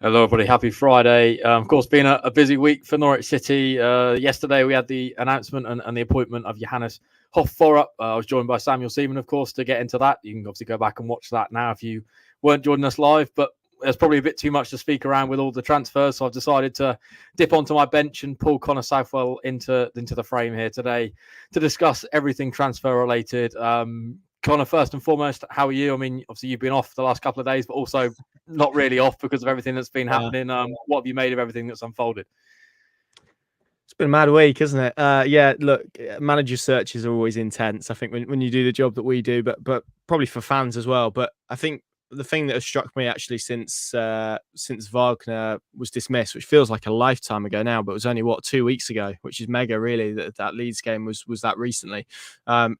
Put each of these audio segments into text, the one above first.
Hello, everybody. Happy Friday. Of course, been a busy week for Norwich City. Yesterday, we had the announcement and the appointment of Johannes Hoff-Forup. I was joined by Samuel Seaman, of course, to get into that. You can obviously go back and watch that now if you weren't joining us live. But there's probably a bit too much to speak around with all the transfers, so I've decided to dip onto my bench and pull Connor Southwell into the frame here today to discuss everything transfer related. Connor, first and foremost, how are you? I mean, obviously you've been off the last couple of days, but also not really off because of everything that's been happening. What have you made of everything that's unfolded? It's been a mad week, isn't it? Yeah, look, manager searches are always intense. I think when you do the job that we do, but probably for fans as well. But I think the thing that has struck me actually since Wagner was dismissed, which feels like a lifetime ago now, but it was only 2 weeks ago, which is mega really. That Leeds game was that recently,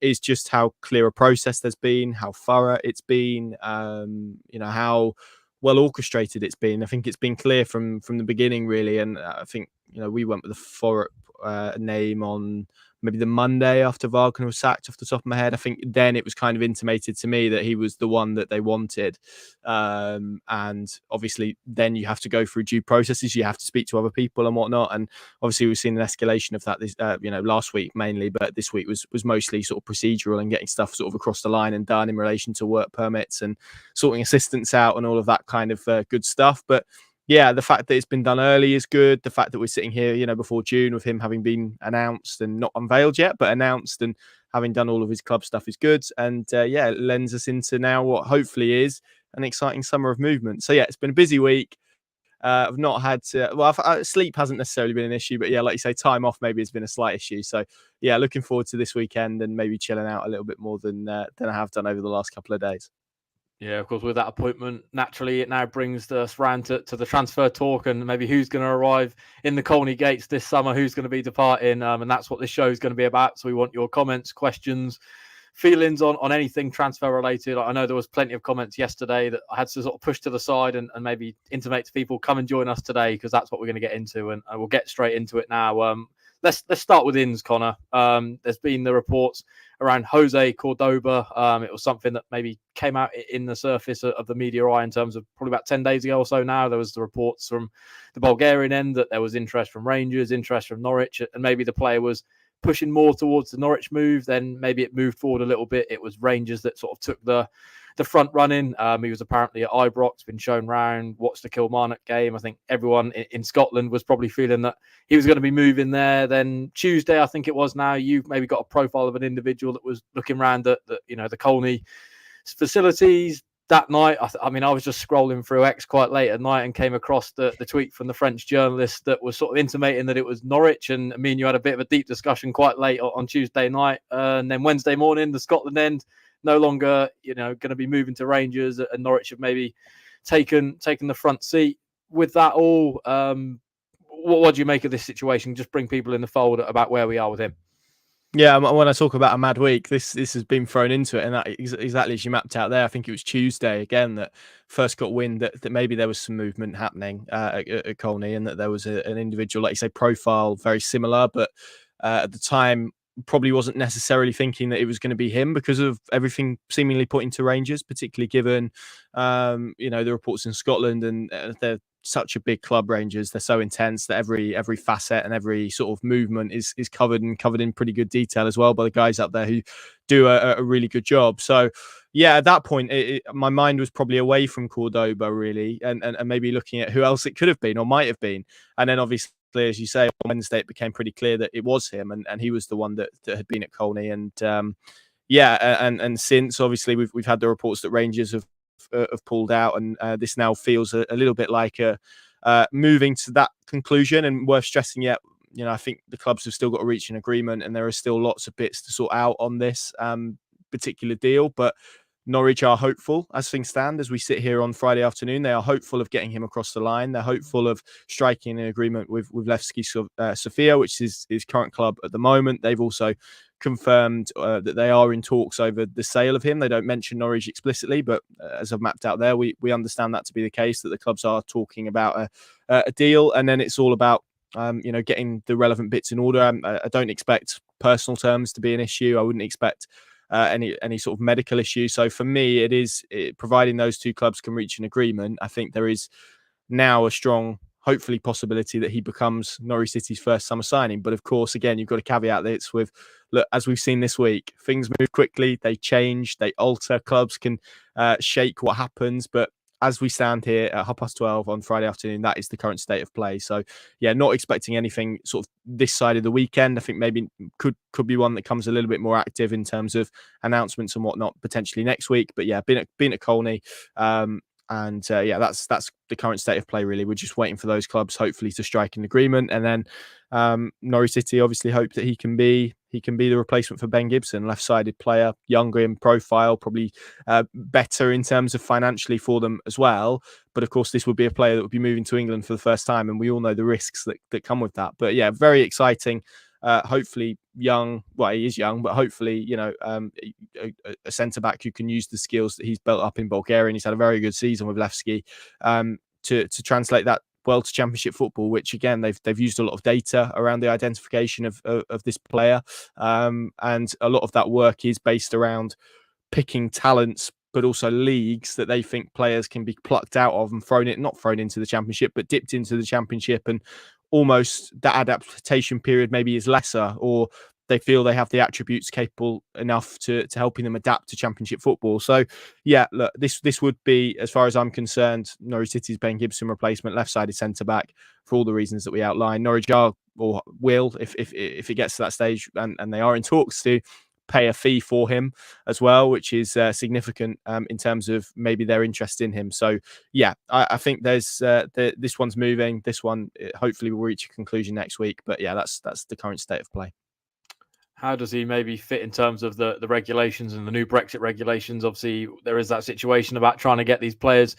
is just how clear a process there's been, how thorough it's been, how well orchestrated it's been. I think it's been clear from the beginning, really. And I think we went with the Forup name on maybe the Monday after Wagner was sacked, off the top of my head. I think then it was kind of intimated to me that he was the one that they wanted. And obviously then you have to go through due processes. You have to speak to other people and whatnot. And obviously we've seen an escalation of that, this, last week mainly, but this week was mostly sort of procedural and getting stuff sort of across the line and done in relation to work permits and sorting assistants out and all of that kind of good stuff. But yeah, the fact that it's been done early is good. The fact that we're sitting here, before June with him having been announced and not unveiled yet, but announced and having done all of his club stuff is good. And it lends us into now what hopefully is an exciting summer of movement. So yeah, it's been a busy week. I've not had sleep hasn't necessarily been an issue, but yeah, like you say, time off maybe has been a slight issue. So yeah, looking forward to this weekend and maybe chilling out a little bit more than I have done over the last couple of days. Yeah, of course, with that appointment, naturally, it now brings us round to the transfer talk and maybe who's going to arrive in the Colney gates this summer, who's going to be departing. And that's what this show is going to be about. So we want your comments, questions, feelings on anything transfer related. I know there was plenty of comments yesterday that I had to sort of push to the side and maybe intimate to people, come and join us today, because that's what we're going to get into. And we'll get straight into it now. Let's start with ins, Connor. There's been the reports around Jose Cordoba. It was something that maybe came out in the surface of the media eye in terms of probably about 10 days ago or so now. There was the reports from the Bulgarian end that there was interest from Rangers, interest from Norwich, and maybe the player was pushing more towards the Norwich move. Then maybe it moved forward a little bit. It was Rangers that sort of took the front running. He was apparently at Ibrox, been shown round, watched the Kilmarnock game. I think everyone in Scotland was probably feeling that he was going to be moving there. Then Tuesday, I think it was now, you've maybe got a profile of an individual that was looking around at the Colney facilities. That night, I was just scrolling through X quite late at night and came across the tweet from the French journalist that was sort of intimating that it was Norwich. And I mean, you had a bit of a deep discussion quite late on Tuesday night. And then Wednesday morning, the Scotland end, no longer, going to be moving to Rangers, and Norwich have maybe taken the front seat. With that all, what do you make of this situation? Just bring people in the fold about where we are with him. Yeah, when I talk about a mad week, this has been thrown into it, and that exactly as you mapped out there. I think it was Tuesday again that first got wind that maybe there was some movement happening at Colney, and that there was an individual, like you say, profile very similar, but at the time probably wasn't necessarily thinking that it was going to be him because of everything seemingly pointing to Rangers, particularly given the reports in Scotland, and they're such a big club, Rangers. They're so intense that every facet and every sort of movement is covered in pretty good detail as well by the guys up there who do a really good job. So yeah, at that point, my mind was probably away from Cordoba really, and maybe looking at who else it could have been or might have been. And then obviously, as you say, on Wednesday, it became pretty clear that it was him, and he was the one that had been at Colney. And and since obviously we've had the reports that Rangers have pulled out, and this now feels a little bit like moving to that conclusion. And worth stressing yet, I think the clubs have still got to reach an agreement, and there are still lots of bits to sort out on this particular deal. But Norwich are hopeful as things stand, as we sit here on Friday afternoon. They are hopeful of getting him across the line. They're hopeful of striking an agreement with Levski Sofia, which is his current club at the moment. They've also confirmed that they are in talks over the sale of him. They don't mention Norwich explicitly, but as I've mapped out there, we understand that to be the case, that the clubs are talking about a deal. And then it's all about getting the relevant bits in order. I don't expect personal terms to be an issue. I wouldn't expect any sort of medical issue. So for me, providing those two clubs can reach an agreement, I think there is now a strong, hopefully, possibility that he becomes Norwich City's first summer signing. But of course, again, you've got to caveat this with, look, as we've seen this week, things move quickly, they change, they alter. Clubs can shake what happens, but as we stand here at 12:30 on Friday afternoon, that is the current state of play. So, yeah, not expecting anything sort of this side of the weekend. I think maybe could be one that comes a little bit more active in terms of announcements and whatnot potentially next week. But yeah, been at Colney, yeah, that's the current state of play. Really, we're just waiting for those clubs hopefully to strike an agreement, and then Norwich City obviously hope that he can be the replacement for Ben Gibson, left-sided player, younger in profile, probably better in terms of financially for them as well. But of course, this would be a player that would be moving to England for the first time, and we all know the risks that come with that. But yeah, very exciting. Hopefully young. Well, he is young, but hopefully, a centre back who can use the skills that he's built up in Bulgaria, and he's had a very good season with Levski, to translate that well to Championship football, which again they've used a lot of data around the identification of this player, and a lot of that work is based around picking talents, but also leagues that they think players can be plucked out of and not thrown into the Championship, but dipped into the Championship, and almost that adaptation period maybe is lesser, or they feel they have the attributes capable enough to helping them adapt to Championship football. So yeah, look, this would be, as far as I'm concerned, Norwich City's Ben Gibson replacement, left-sided centre-back, for all the reasons that we outlined. Norwich are, or will, if it gets to that stage, and they are in talks to pay a fee for him as well, which is significant in terms of maybe their interest in him. So yeah, I think there's this one's moving. This one hopefully will reach a conclusion next week. But yeah, that's the current state of play. How does he maybe fit in terms of the regulations and the new Brexit regulations? Obviously, there is that situation about trying to get these players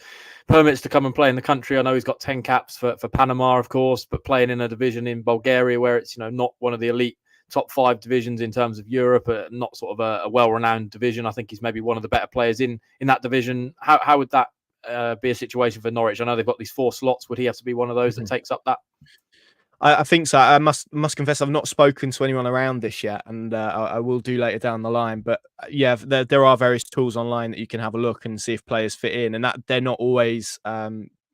permits to come and play in the country. I know he's got 10 caps for Panama, of course, but playing in a division in Bulgaria where it's not one of the elite top 5 divisions in terms of Europe, not sort of a well-renowned division. I think he's maybe one of the better players in that division. How would that be a situation for Norwich? I know they've got these 4 slots. Would he have to be one of those that takes up that? I think so. I must confess I've not spoken to anyone around this yet, and I will do later down the line. But yeah, there are various tools online that you can have a look and see if players fit in, and that they're not always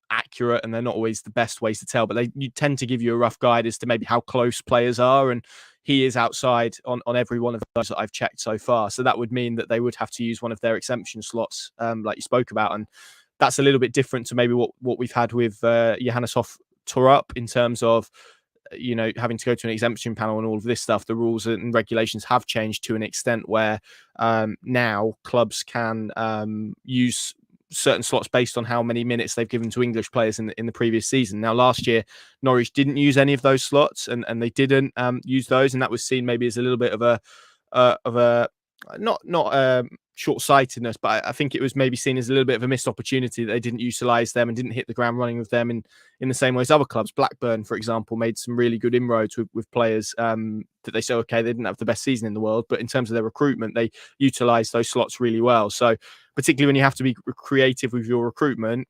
accurate, and they're not always the best ways to tell. But you tend to give you a rough guide as to maybe how close players are, and he is outside on every one of those that I've checked so far. So that would mean that they would have to use one of their exemption slots, like you spoke about, and that's a little bit different to maybe what we've had with Johannes Hoff Torup in terms of having to go to an exemption panel and all of this stuff. The rules and regulations have changed to an extent where now clubs can use certain slots based on how many minutes they've given to English players in the previous season. Now, last year, Norwich didn't use any of those slots, and they didn't use those, and that was seen maybe as a little bit of a not short-sightedness, but I think it was maybe seen as a little bit of a missed opportunity that they didn't utilise them and didn't hit the ground running with them in the same way as other clubs. Blackburn, for example, made some really good inroads with players that they say, okay, they didn't have the best season in the world, but in terms of their recruitment, they utilised those slots really well. So particularly when you have to be creative with your recruitment,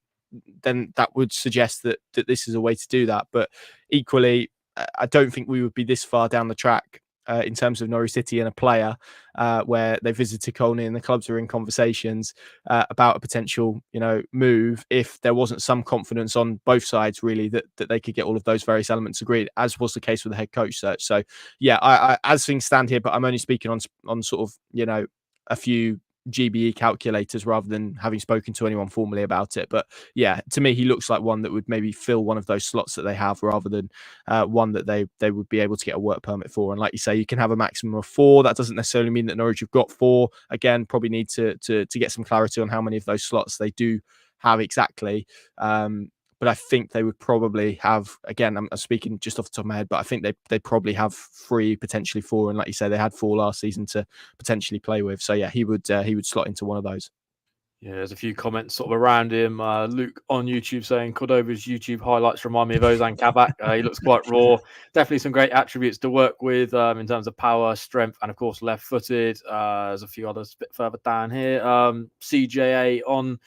then that would suggest that this is a way to do that. But equally, I don't think we would be this far down the track in terms of Norwich City and a player where they visited Colney and the clubs are in conversations about a potential, move, if there wasn't some confidence on both sides, really, that they could get all of those various elements agreed, as was the case with the head coach search. So, yeah, I as things stand here, but I'm only speaking on sort of, a few GBE calculators rather than having spoken to anyone formally about it. But yeah, to me, he looks like one that would maybe fill one of those slots that they have, rather than one that they would be able to get a work permit for. And like you say, you can have a maximum of 4. That doesn't necessarily mean that Norwich have got 4. Again, probably need to get some clarity on how many of those slots they do have exactly. But I think they would probably have, again, I'm speaking just off the top of my head, but I think they probably have 3, potentially 4. And like you say, they had 4 last season to potentially play with. So yeah, he would slot into one of those. Yeah, there's a few comments sort of around him. Luke on YouTube saying Cordoba's YouTube highlights remind me of Ozan Kabak. He looks quite raw. Definitely some great attributes to work with in terms of power, strength, and of course left-footed. There's a few others a bit further down here. CJA on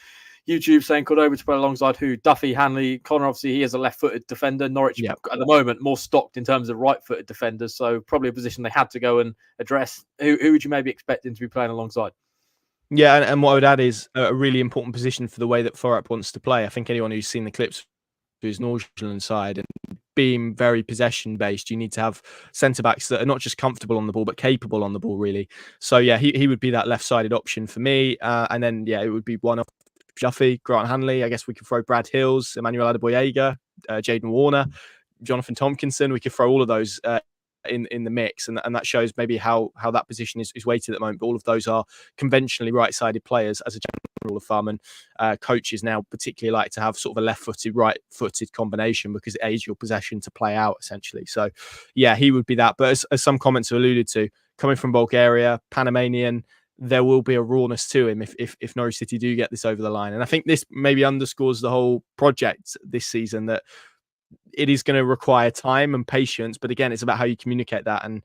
YouTube saying Cordoba to play alongside who? Duffy, Hanley, Connor. Obviously, he is a left-footed defender. Norwich at the moment more stocked in terms of right-footed defenders, so probably a position they had to go and address. Who would you maybe expect him to be playing alongside? Yeah, and what I would add is a really important position for the way that Forup wants to play. I think anyone who's seen the clips his Norwich side, and being very possession based, you need to have centre backs that are not just comfortable on the ball but capable on the ball, really. So yeah, he would be that left sided option for me. And then yeah, it would be one of Duffy, Grant Hanley. I guess we could throw Brad Hills, Emmanuel Adebayor, Jaden Warner, Jonathan Tompkinson. We could throw all of those in the mix, and that shows maybe how that position is weighted at the moment. But all of those are conventionally right-sided players as a general rule of thumb, and coaches now particularly like to have sort of a left-footed, right-footed combination because it aids your possession to play out essentially. So yeah, he would be that. But as some comments have alluded to, coming from Bulgaria, Panamanian, there will be a rawness to him if Norwich City do get this over the line. And I think this maybe underscores the whole project this season, that it is going to require time and patience, but again, it's about how you communicate that. And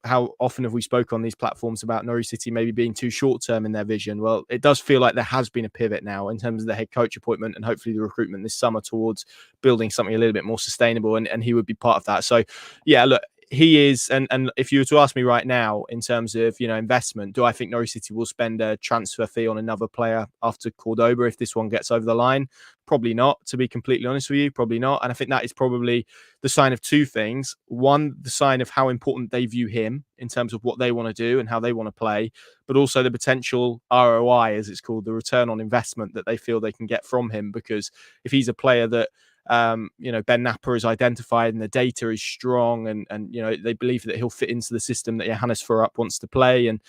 how often have we spoke on these platforms about Norwich City maybe being too short term in their vision? Well, it does feel like there has been a pivot now in terms of the head coach appointment and hopefully the recruitment this summer towards building something a little bit more sustainable, and he would be part of that. So yeah, look, he is, and if you were to ask me right now in terms of investment, do I think Norwich City will spend a transfer fee on another player after Cordoba if this one gets over the line? Probably not, to be completely honest with you, probably not. And I think that is probably the sign of two things. One, the sign of how important they view him in terms of what they want to do and how they want to play, but also the potential ROI, as it's called, the return on investment that they feel they can get from him. Because if he's a player that Ben Napper is identified and the data is strong, and they believe that he'll fit into the system that Johannes Furup wants to play. And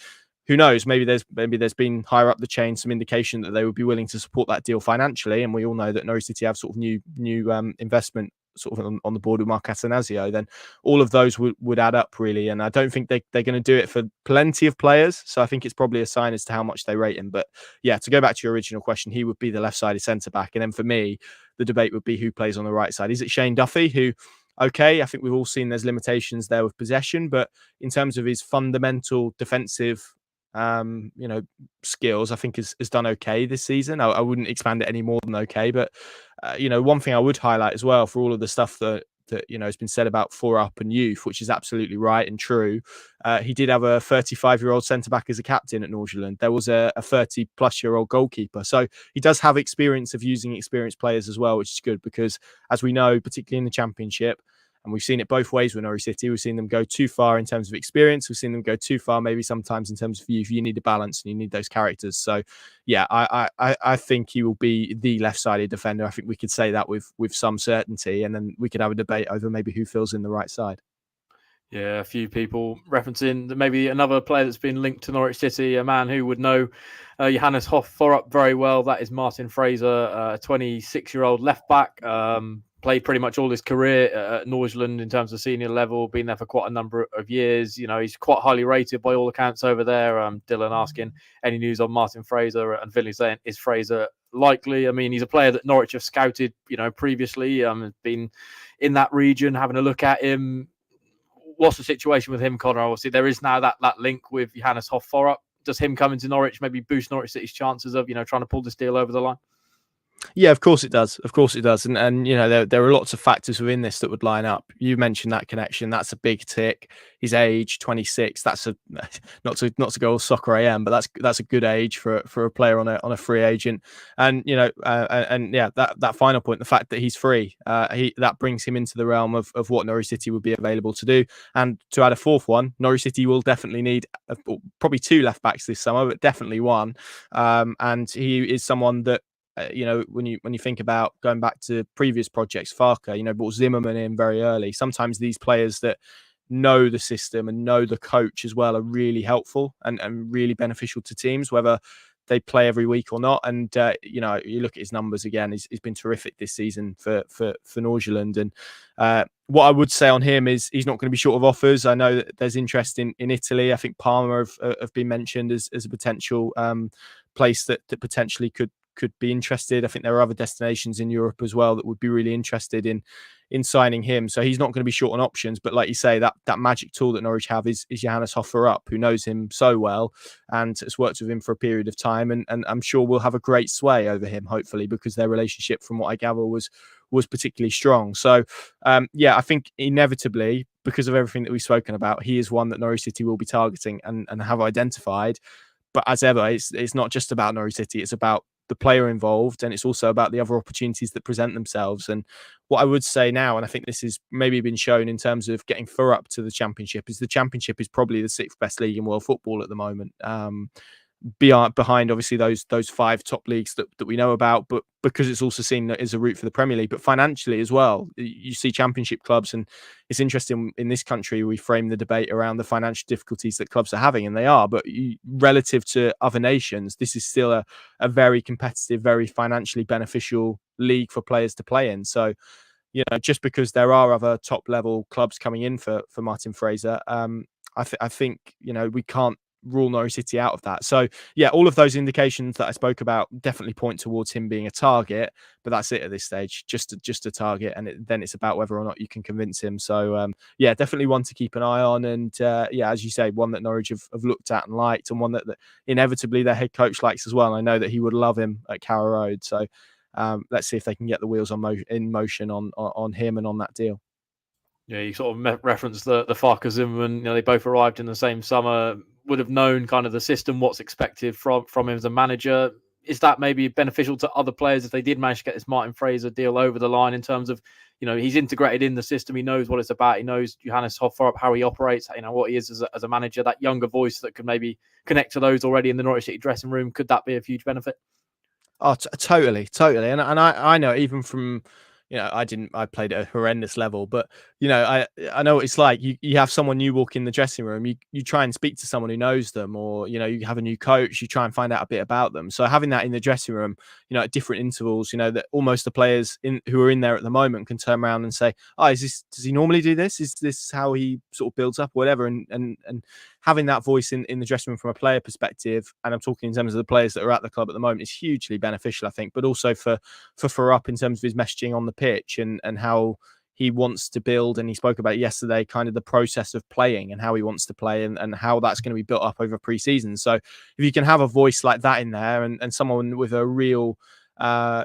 who knows, maybe there's been higher up the chain some indication that they would be willing to support that deal financially. And we all know that Norwich City have sort of new investment sort of on the board with Mark Atanasio. Then all of those would add up really. And I don't think they're going to do it for plenty of players. So I think it's probably a sign as to how much they rate him. But yeah, to go back to your original question, he would be the left-sided centre-back. And then for me, the debate would be who plays on the right side. Is it Shane Duffy, who, okay, I think we've all seen there's limitations there with possession, but in terms of his fundamental defensive skills, I think has done okay this season. I wouldn't expand it any more than okay, but one thing I would highlight as well, for all of the stuff that has been said about Furup and youth, which is absolutely right and true, he did have a 35-year-old centre-back as a captain at Norwich. There was a 30-plus-year-old goalkeeper. So he does have experience of using experienced players as well, which is good because, as we know, particularly in the Championship, and we've seen it both ways with Norwich City, we've seen them go too far in terms of experience. We've seen them go too far maybe sometimes in terms of youth. You need a balance and you need those characters. So, yeah, I think he will be the left-sided defender. I think we could say that with some certainty, and then we could have a debate over maybe who fills in the right side. Yeah, a few people referencing that maybe another player that's been linked to Norwich City, a man who would know Johannes Furup very well. That is Martin Frese, a 26-year-old left-back. Played pretty much all his career at Norwich in terms of senior level, been there for quite a number of years. He's quite highly rated by all accounts over there. Dylan asking any news on Martin Frese, and Vinny saying, is Frese likely? I mean, he's a player that Norwich have scouted, previously, been in that region, having a look at him. What's the situation with him, Connor? Obviously, there is now that link with Johannes Furup. Does him coming to Norwich maybe boost Norwich City's chances of, trying to pull this deal over the line? Yeah, of course it does. Of course it does. And there are lots of factors within this that would line up. You mentioned that connection. That's a big tick. His age, 26. That's a not to go all soccer AM, but that's a good age for a player on a free agent. And that final point, the fact that he's free, that brings him into the realm of what Norwich City would be available to do. And to add a fourth one, Norwich City will definitely need probably two left backs this summer, but definitely one. And he is someone that, when you think about going back to previous projects, Farke, brought Zimmerman in very early. Sometimes these players that know the system and know the coach as well are really helpful and really beneficial to teams, whether they play every week or not. And you look at his numbers again; he's been terrific this season for Norwich. And what I would say on him is he's not going to be short of offers. I know that there's interest in Italy. I think Parma have been mentioned as a potential place that potentially could be interested. I think there are other destinations in Europe as well that would be really interested in signing him. So he's not going to be short on options. But like you say, that magic tool that Norwich have is Johannes Furup, who knows him so well and has worked with him for a period of time. And I'm sure we'll have a great sway over him, hopefully, because their relationship, from what I gather, was particularly strong. So, I think inevitably, because of everything that we've spoken about, he is one that Norwich City will be targeting and have identified. But as ever, it's not just about Norwich City. It's about the player involved, and it's also about the other opportunities that present themselves. And what I would say now, and I think this has maybe been shown in terms of getting fur up to the Championship, is the Championship is probably the 6th best league in world football at the moment. Behind obviously those 5 top leagues that we know about, but because it's also seen as a route for the Premier League, but financially as well. You see Championship clubs, and it's interesting in this country we frame the debate around the financial difficulties that clubs are having, and they are, but relative to other nations, this is still a very competitive, very financially beneficial league for players to play in. So, you know, just because there are other top level clubs coming in for Martin Fraser, I think, you know, we can't rule Norwich City out of that. So yeah, all of those indications that I spoke about definitely point towards him being a target, but that's it at this stage, just a target, and then it's about whether or not you can convince him. So yeah, definitely one to keep an eye on, and yeah, as you say, one that Norwich have looked at and liked, and one that inevitably their head coach likes as well. I know that he would love him at Carrow Road, so let's see if they can get the wheels in motion on him and on that deal. Yeah, you sort of referenced the Farkas Zimmerman. You know, they both arrived in the same summer. Would have known kind of the system, what's expected from him as a manager. Is that maybe beneficial to other players if they did manage to get this Martin Fraser deal over the line, in terms of, you know, he's integrated in the system, he knows what it's about, he knows Johannes Hoffarup, how he operates, you know, what he is as a manager, that younger voice that could maybe connect to those already in the Norwich City dressing room? Could that be a huge benefit? Oh, totally. And I know, even from, you know, I played at a horrendous level, but you know, I know what it's like. You have someone new walk in the dressing room, you try and speak to someone who knows them, or, you know, you have a new coach, you try and find out a bit about them. So having that in the dressing room, you know, at different intervals, you know, that almost the players who are in there at the moment can turn around and say, oh, does he normally do this? Is this how he sort of builds up, whatever? And having that voice in the dressing room from a player perspective, and I'm talking in terms of the players that are at the club at the moment, is hugely beneficial, I think, but also for up in terms of his messaging on the pitch, and how he wants to build. And he spoke about yesterday kind of the process of playing and how he wants to play, and how that's going to be built up over pre-season. So if you can have a voice like that in there, and someone with a real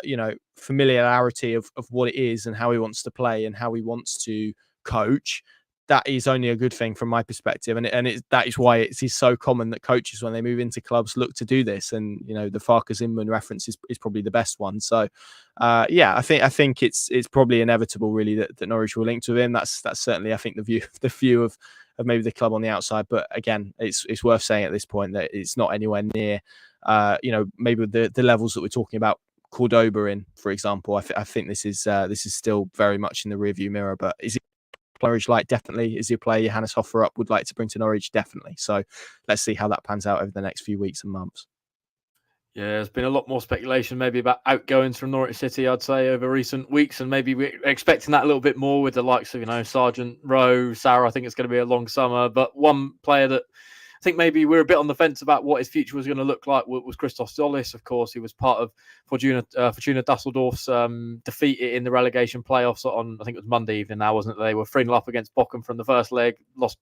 you know, familiarity of what it is and how he wants to play and how he wants to coach, that is only a good thing from my perspective. And that is why it's so common that coaches, when they move into clubs, look to do this. And, you know, the Farkas Zimmerman reference is probably the best one. So yeah, I think it's probably inevitable really that Norwich will link to him. That's certainly, I think, the view of maybe the club on the outside. But again, it's worth saying at this point that it's not anywhere near you know, maybe the levels that we're talking about Cordoba in, for example. I think this is still very much in the rearview mirror. But is it Norwich like? Definitely. Is he a player Johannes Hoffarup would like to bring to Norwich? Definitely. So let's see how that pans out over the next few weeks and months. Yeah, there's been a lot more speculation maybe about outgoings from Norwich City, I'd say, over recent weeks, and maybe we're expecting that a little bit more with the likes of, you know, Sargent, Rowe, Sara. I think it's going to be a long summer, but one player that I think maybe we're a bit on the fence about what his future was going to look like was Christos Solis. Of course, he was part of Fortuna Dusseldorf's defeat in the relegation playoffs on, I think it was Monday evening now, wasn't it? They were 3-0 up against Bochum from the first leg, lost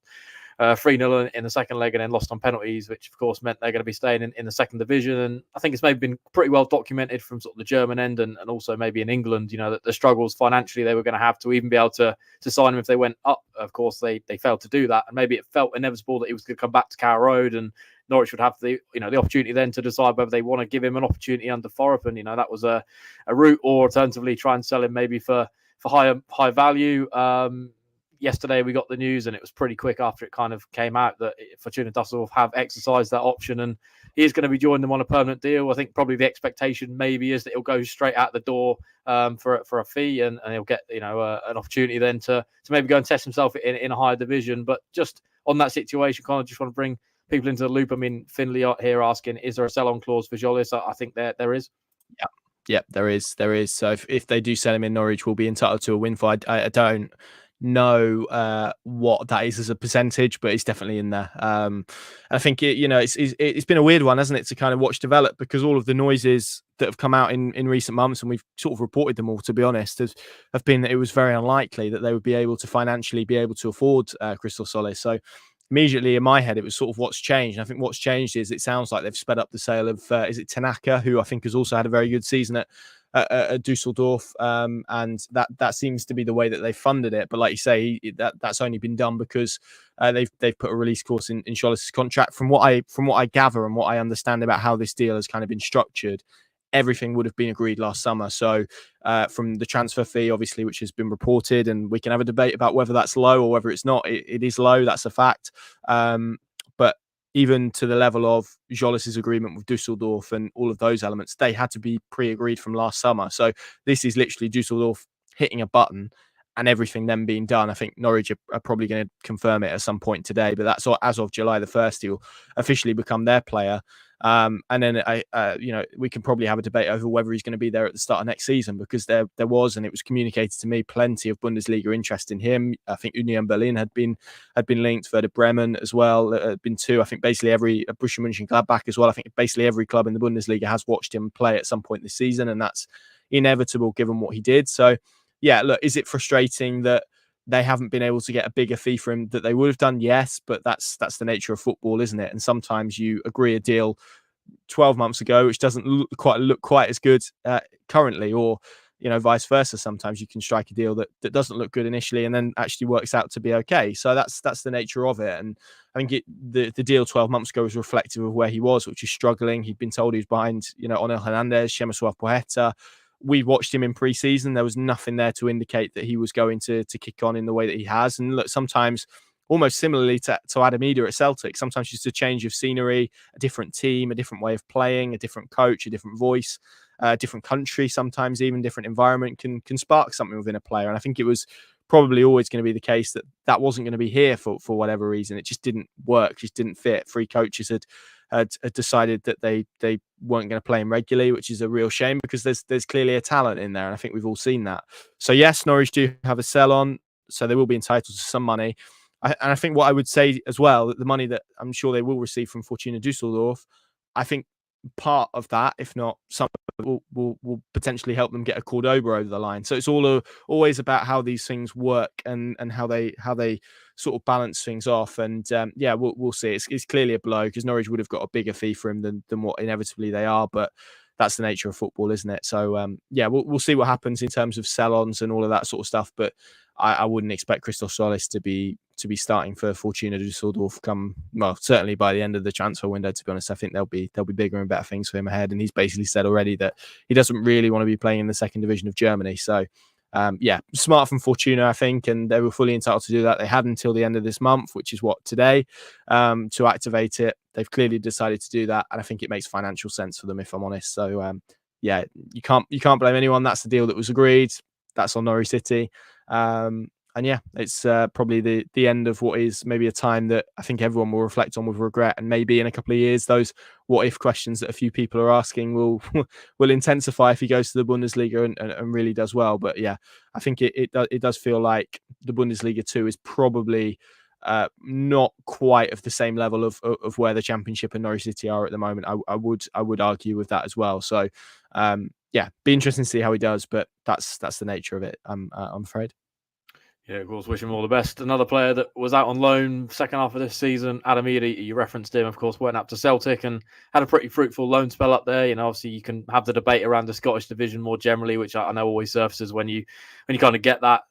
3-0 in the second leg, and then lost on penalties, which of course meant they're going to be staying in the second division. And I think it's maybe been pretty well documented from sort of the German end, and also maybe in England, you know, that the struggles financially they were going to have to even be able to sign him if they went up. Of course, they failed to do that, and maybe it felt inevitable that he was going to come back to Carrow Road, and Norwich would have the opportunity then to decide whether they want to give him an opportunity under Forup. And, you know, that was a route, or alternatively try and sell him maybe for high value. Yesterday we got the news, and it was pretty quick after it kind of came out, that Fortuna Düsseldorf have exercised that option, and he is going to be joining them on a permanent deal. I think probably the expectation maybe is that he'll go straight out the door for a fee, and he'll get, you know, an opportunity then to maybe go and test himself in a higher division. But just on that situation, kind of just want to bring people into the loop. I mean, Finley here asking, is there a sell-on clause for Jolis? I think there is. Yeah, there is. So if they do sell him in, Norwich will be entitled to a windfall. I don't know what that is as a percentage, but it's definitely in there. I think it's been a weird one, hasn't it, to kind of watch develop, because all of the noises that have come out in recent months, and we've sort of reported them all, to be honest, have been that it was very unlikely that they would be able to financially be able to afford Christos Solis. So immediately in my head, it was sort of what's changed. And I think what's changed is it sounds like they've sped up the sale of is it Tanaka, who I think has also had a very good season at Dusseldorf, and that seems to be the way that they funded it. But like you say, that's only been done because they've put a release clause in Scholes' contract. From what I gather and what I understand about how this deal has kind of been structured, everything would have been agreed last summer. So from the transfer fee, obviously, which has been reported, and we can have a debate about whether that's low or whether it's not. It is low. That's a fact. But even to the level of Jolis's agreement with Dusseldorf and all of those elements, they had to be pre-agreed from last summer. So this is literally Dusseldorf hitting a button and everything then being done. I think Norwich are probably going to confirm it at some point today, but that's as of July the 1st, he'll officially become their player. And then we can probably have a debate over whether he's going to be there at the start of next season, because there was, and it was communicated to me, plenty of Bundesliga interest in him. I think Union Berlin had been linked, Werder Bremen as well. There had been two. I think basically every Borussia Mönchengladbach as well. I think basically every club in the Bundesliga has watched him play at some point this season, and that's inevitable given what he did. So yeah, look, is it frustrating that they haven't been able to get a bigger fee for him that they would have done? Yes, but that's the nature of football, isn't it? And sometimes you agree a deal 12 months ago, which doesn't look quite as good currently, or vice versa. Sometimes you can strike a deal that doesn't look good initially and then actually works out to be okay. So that's the nature of it. And I think the deal 12 months ago was reflective of where he was, which is struggling. He'd been told he was behind, Onel Hernandez, Przemysław Poeta. We watched him in pre-season. There was nothing there to indicate that he was going to kick on in the way that he has. And look, sometimes, almost similarly to Adam Idah at Celtic, sometimes just a change of scenery, a different team, a different way of playing, a different coach, a different voice, a different country, sometimes even different environment can spark something within a player. And I think it was probably always going to be the case that wasn't going to be here for whatever reason. It just didn't work, just didn't fit. Three coaches had decided that they weren't going to play him regularly, which is a real shame, because there's clearly a talent in there, and I think we've all seen that. So yes, Norwich do have a sell on, so they will be entitled to some money. And I think what I would say as well, that the money that I'm sure they will receive from Fortuna Dusseldorf, I think part of that, if not some, will potentially help them get a Cordoba over the line. So it's always about how these things work and how they sort of balance things off. And we'll see. It's clearly a blow, because Norwich would have got a bigger fee for him than what inevitably they are, but that's the nature of football, isn't it? So we'll see what happens in terms of sell-ons and all of that sort of stuff. But I wouldn't expect Christoph Solis to be starting for Fortuna Dusseldorf certainly by the end of the transfer window. To be honest, I think there'll be bigger and better things for him ahead. And he's basically said already that he doesn't really want to be playing in the second division of Germany. So smart from Fortuna, I think, and they were fully entitled to do that. They had until the end of this month, which is what, today, to activate it. They've clearly decided to do that, and I think it makes financial sense for them, if I'm honest. So you can't blame anyone. That's the deal that was agreed. That's on Norwich City. It's probably the end of what is maybe a time that I think everyone will reflect on with regret, and maybe in a couple of years, those what if questions that a few people are asking will intensify if he goes to the Bundesliga and really does well. But yeah, I think it does feel like the Bundesliga 2 is probably not quite of the same level of where the Championship and Norwich City are at the moment. I would argue with that as well. So be interesting to see how he does, but that's the nature of it, I'm afraid. Yeah, of course, wish him all the best. Another player that was out on loan second half of this season, Adam Idah, you referenced him, of course, went up to Celtic and had a pretty fruitful loan spell up there. Obviously you can have the debate around the Scottish division more generally, which I know always surfaces when you kind of get that,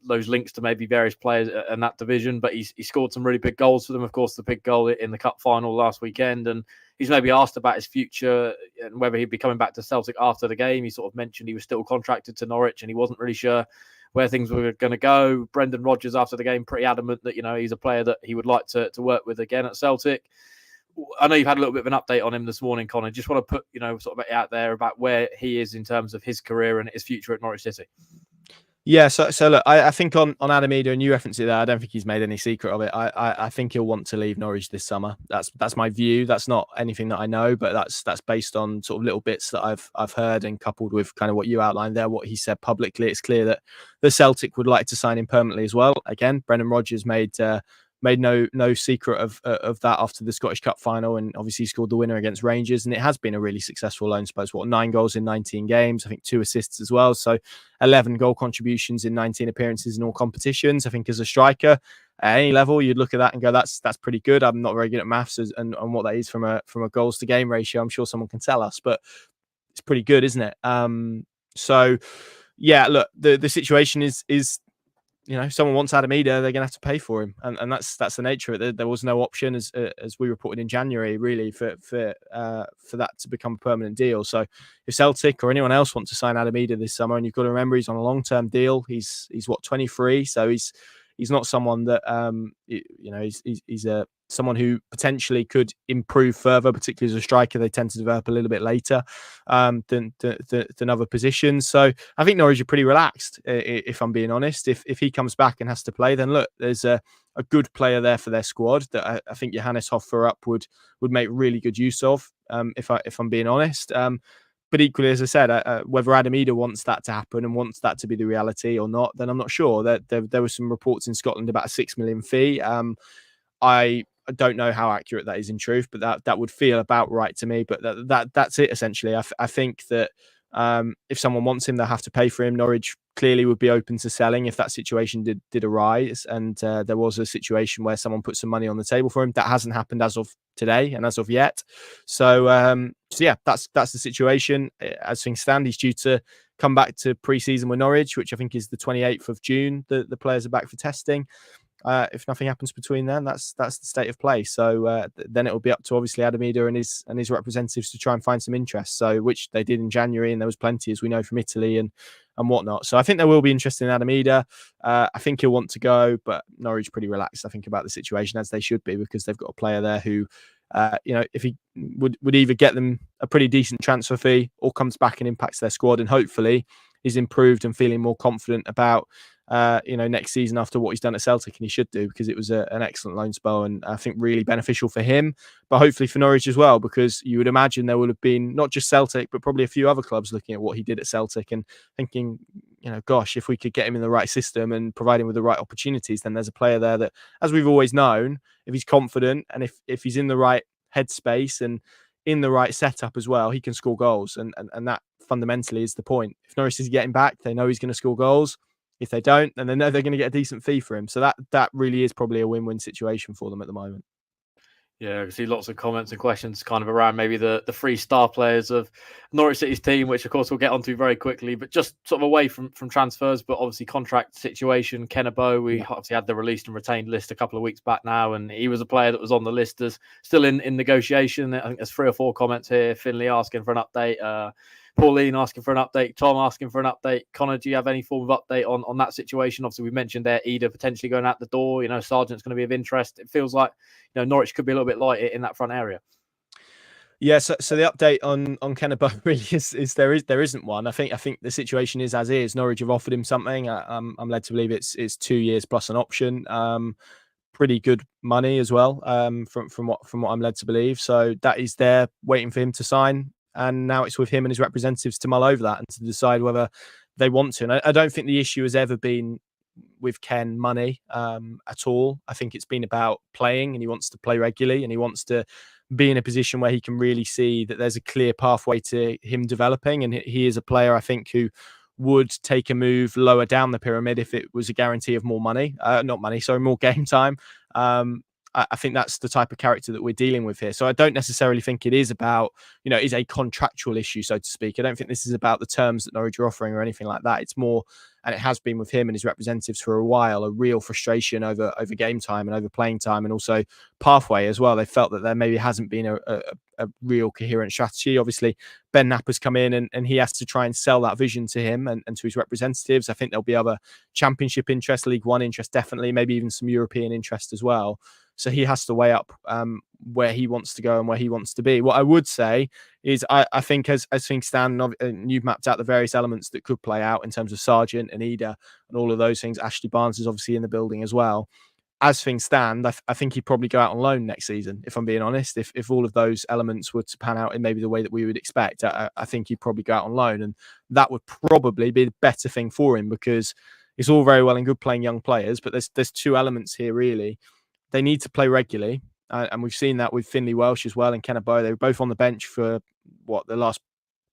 those links to maybe various players in that division. But he scored some really big goals for them. Of course, the big goal in the cup final last weekend, and he's maybe asked about his future and whether he'd be coming back to Celtic after the game. He sort of mentioned he was still contracted to Norwich and he wasn't really sure where things were going to go. Brendan Rodgers, after the game, pretty adamant that, he's a player that he would like to work with again at Celtic. I know you've had a little bit of an update on him this morning, Connor. Just want to put, sort of out there about where he is in terms of his career and his future at Norwich City. Yeah, so look, I think on Adam Idah, and you referenced it there, I don't think he's made any secret of it. I think he'll want to leave Norwich this summer. That's my view. That's not anything that I know, but that's based on sort of little bits that I've heard, and coupled with kind of what you outlined there, what he said publicly. It's clear that the Celtic would like to sign him permanently as well. Again, Brendan Rodgers made no secret of that after the Scottish Cup final, and obviously scored the winner against Rangers, and it has been a really successful loan spell. 9 goals in 19 games, I think 2 assists as well, so 11 goal contributions in 19 appearances in all competitions. I think as a striker at any level, you'd look at that and go, that's pretty good. I'm not very good at maths and what that is from a goals to game ratio. I'm sure someone can tell us, but it's pretty good, isn't it? So yeah, look, the situation is if someone wants Adam Idah, they're going to have to pay for him, and that's the nature of it. There was no option, as we reported in January, really, for that to become a permanent deal. So if Celtic or anyone else wants to sign Adam Idah this summer, and you've got to remember he's on a long-term deal. He's 23, so he's not someone that he's someone who potentially could improve further, particularly as a striker. They tend to develop a little bit later than other positions. So I think Norwich are pretty relaxed, if I'm being honest. If he comes back and has to play, then look, there's a good player there for their squad that I think Johannes Hoffer up would make really good use of, if I'm being honest. But equally, as I said, whether Adam Idah wants that to happen and wants that to be the reality or not, then I'm not sure. There were some reports in Scotland about a $6 million fee. I don't know how accurate that is in truth, but that would feel about right to me. But that's it, essentially. I think that if someone wants him, they'll have to pay for him. Norwich clearly would be open to selling if that situation did arise, and there was a situation where someone put some money on the table for him. That hasn't happened as of today and as of yet. So yeah, that's the situation. As things stand, he's due to come back to pre-season with Norwich, which I think is the 28th of June. The players are back for testing. If nothing happens between then, that's the state of play. So then it will be up to obviously Adam Idah and his representatives to try and find some interest. So which they did in January, and there was plenty, as we know, from Italy and whatnot. So I think there will be interest in Adam Idah. I think he'll want to go, but Norwich pretty relaxed, I think, about the situation, as they should be, because they've got a player there who, if he would either get them a pretty decent transfer fee or comes back and impacts their squad, and hopefully is improved and feeling more confident about next season after what he's done at Celtic, and he should do, because it was an excellent loan spell, and I think really beneficial for him, but hopefully for Norwich as well, because you would imagine there would have been not just Celtic, but probably a few other clubs looking at what he did at Celtic and thinking, gosh, if we could get him in the right system and provide him with the right opportunities, then there's a player there that, as we've always known, if he's confident and if he's in the right headspace and in the right setup as well, he can score goals, and that fundamentally is the point. If Norwich is getting back, they know he's going to score goals. If they don't, then they know they're going to get a decent fee for him. So that really is probably a win-win situation for them at the moment. Yeah, I can see lots of comments and questions kind of around maybe the three star players of Norwich City's team, which of course we'll get onto very quickly, but just sort of away from transfers, but obviously contract situation. Kennebo, we obviously had the released and retained list a couple of weeks back now, and he was a player that was on the list as still in negotiation. I think there's 3 or 4 comments here. Finley asking for an update. Pauline asking for an update. Tom asking for an update. Connor, do you have any form of update on that situation? Obviously, we mentioned there Idah potentially going out the door. Sargent's going to be of interest. It feels like Norwich could be a little bit light in that front area. Yeah, so the update on Kennebo really is there isn't one. I think the situation is as is. Norwich have offered him something. I'm led to believe it's 2 years plus an option. Pretty good money as well. From what I'm led to believe. So that is there waiting for him to sign. And now it's with him and his representatives to mull over that and to decide whether they want to. And I don't think the issue has ever been with Ken money at all. I think it's been about playing, and he wants to play regularly, and he wants to be in a position where he can really see that there's a clear pathway to him developing. And he is a player, I think, who would take a move lower down the pyramid if it was a guarantee of more money, more game time. I think that's the type of character that we're dealing with here. So I don't necessarily think it is about, is a contractual issue, so to speak. I don't think this is about the terms that Norwich are offering or anything like that. It's more, and it has been with him and his representatives for a while, a real frustration over game time and over playing time, and also pathway as well. They felt that there maybe hasn't been a real coherent strategy. Obviously, Ben Napper's come in and he has to try and sell that vision to him and to his representatives. I think there'll be other Championship interest, League One interest, definitely, maybe even some European interest as well. So he has to weigh up where he wants to go and where he wants to be. What I would say is I think as things stand, and you've mapped out the various elements that could play out in terms of Sargent and Idah and all of those things. Ashley Barnes is obviously in the building as well. As things stand, I think he'd probably go out on loan next season, if I'm being honest. If all of those elements were to pan out in maybe the way that we would expect, I think he'd probably go out on loan. And that would probably be the better thing for him, because it's all very well and good playing young players, but there's 2 elements here, really. They need to play regularly, and we've seen that with Finley Welsh as well and Kennebo. They were both on the bench for the last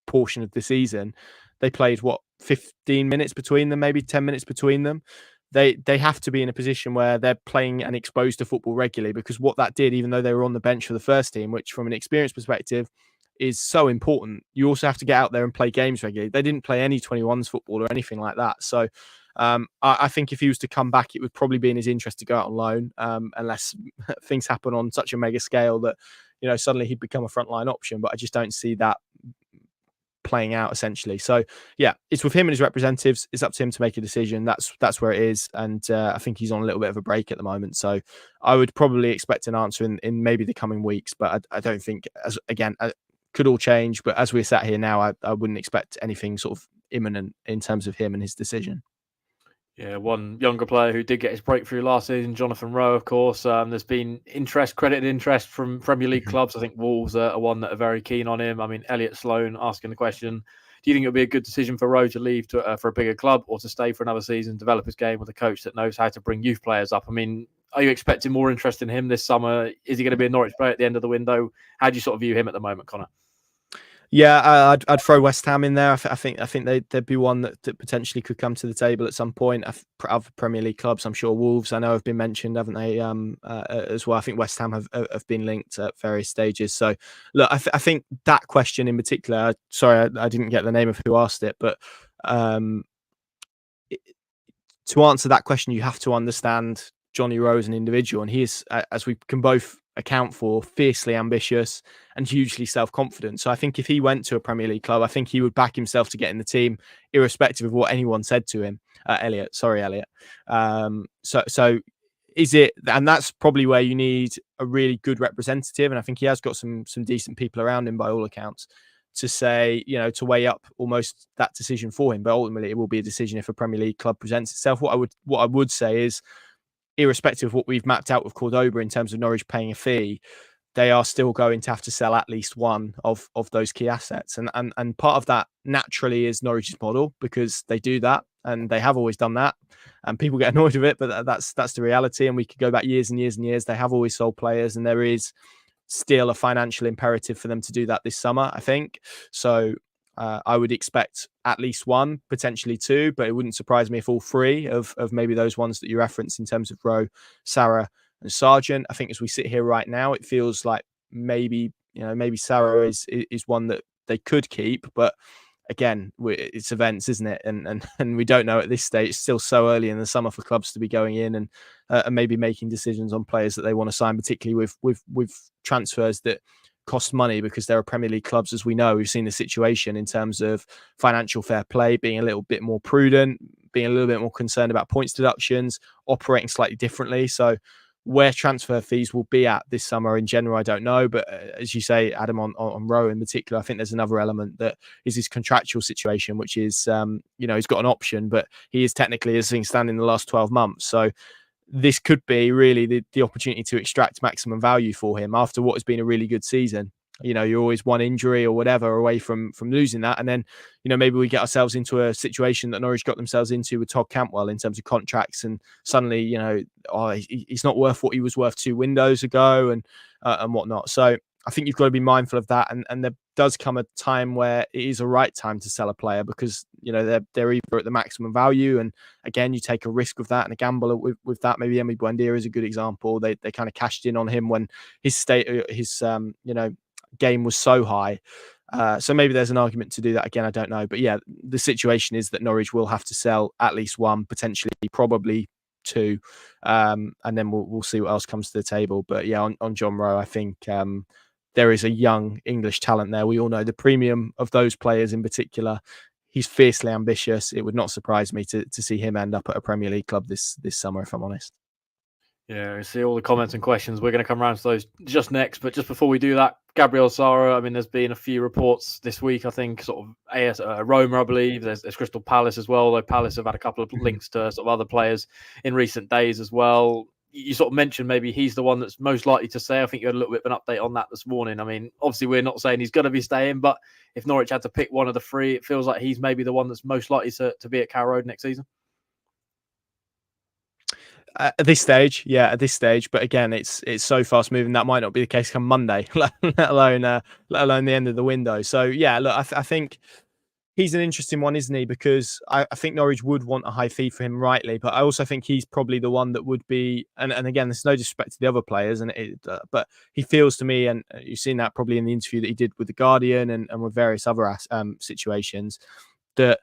portion of the season. They played 15 minutes between them, maybe 10 minutes between them. They have to be in a position where they're playing and exposed to football regularly, because what that did, even though they were on the bench for the first team, which from an experience perspective is so important, you also have to get out there and play games regularly. They didn't play any 21s football or anything like that. So I think if he was to come back, it would probably be in his interest to go out on loan, unless things happen on such a mega scale that, suddenly he'd become a frontline option. But I just don't see that playing out, essentially. So yeah, it's with him and his representatives. It's up to him to make a decision. That's where it is. And I think he's on a little bit of a break at the moment. So I would probably expect an answer in maybe the coming weeks. But I don't think, could all change. But as we're sat here now, I wouldn't expect anything sort of imminent in terms of him and his decision. Yeah, one younger player who did get his breakthrough last season, Jonathan Rowe, of course. There's been credited interest from Premier League clubs. I think Wolves are one that are very keen on him. I mean, Elliot Sloan asking the question, do you think it would be a good decision for Rowe to leave for a bigger club or to stay for another season, develop his game with a coach that knows how to bring youth players up? I mean, are you expecting more interest in him this summer? Is he going to be a Norwich player at the end of the window? How do you sort of view him at the moment, Connor? Yeah, I'd throw West Ham in there. I think they'd be one that potentially could come to the table at some point. Other Premier League clubs, I'm sure Wolves, I know, have been mentioned, haven't they? As well. I think West Ham have been linked at various stages. So look, I think that question in particular. Sorry, I didn't get the name of who asked it, but to answer that question, you have to understand Johnny Rowe as an individual, and he is, as we can both account for, fiercely ambitious and hugely self-confident. So I think if he went to a Premier League club, I think he would back himself to get in the team, irrespective of what anyone said to him. Elliot. So is it, and that's probably where you need a really good representative, and I think he has got some decent people around him by all accounts, to say, to weigh up almost that decision for him. But ultimately, it will be a decision if a Premier League club presents itself. What I would say is, irrespective of what we've mapped out with Cordoba in terms of Norwich paying a fee, they are still going to have to sell at least one of those key assets. And part of that naturally is Norwich's model, because they do that and they have always done that. And people get annoyed with it, but that's the reality. And we could go back years and years and years. They have always sold players, and there is still a financial imperative for them to do that this summer, I think. So I would expect at least one, potentially two, but it wouldn't surprise me if all three of maybe those ones that you referenced in terms of Rowe, Sara and Sargent. I think as we sit here right now, it feels like maybe Sara is one that they could keep, but again, it's events, isn't it? And we don't know at this stage. It's still so early in the summer for clubs to be going in and maybe making decisions on players that they want to sign, particularly with transfers that cost money, because there are Premier League clubs, as we know. We've seen the situation in terms of financial fair play, being a little bit more prudent, being a little bit more concerned about points deductions, operating slightly differently. So where transfer fees will be at this summer in general, I don't know. But as you say, Adam, on Rowe in particular, I think there's another element that is his contractual situation, which is, he's got an option, but he is technically, as things stand, in the last 12 months. So this could be really the opportunity to extract maximum value for him after what has been a really good season. You're always one injury or whatever away from losing that. And then, maybe we get ourselves into a situation that Norwich got themselves into with Todd Cantwell in terms of contracts. And suddenly, he's not worth what he was worth 2 windows ago and whatnot. So I think you've got to be mindful of that. And there does come a time where it is a right time to sell a player, because, they're either at the maximum value. And again, you take a risk with that and a gamble with that. Maybe Emi Buendia is a good example. They kind of cashed in on him when his game was so high. So maybe there's an argument to do that again. I don't know. But yeah, the situation is that Norwich will have to sell at least one, potentially, probably two. And then we'll see what else comes to the table. But yeah, on John Rowe, I think there is a young English talent there. We all know the premium of those players in particular. He's fiercely ambitious. It would not surprise me to see him end up at a Premier League club this summer, if I'm honest. Yeah, we see all the comments and questions. We're going to come around to those just next. But just before we do that, Gabriel Sara, I mean, there's been a few reports this week, I think, sort of Roma, I believe. There's Crystal Palace as well, though Palace have had a couple of links to sort of other players in recent days as well. You sort of mentioned maybe he's the one that's most likely to stay. I think you had a little bit of an update on that this morning. I mean, obviously, we're not saying he's going to be staying, but if Norwich had to pick one of the three, it feels like he's maybe the one that's most likely to be at Carrow Road next season. At this stage, but again, it's so fast moving that might not be the case come Monday, let alone the end of the window. So yeah, look, I think he's an interesting one, isn't he? Because I think Norwich would want a high fee for him, rightly, but I also think he's probably the one that would be. And again, there's no disrespect to the other players, but he feels to me, and you've seen that probably in the interview that he did with the Guardian and with various other situations, that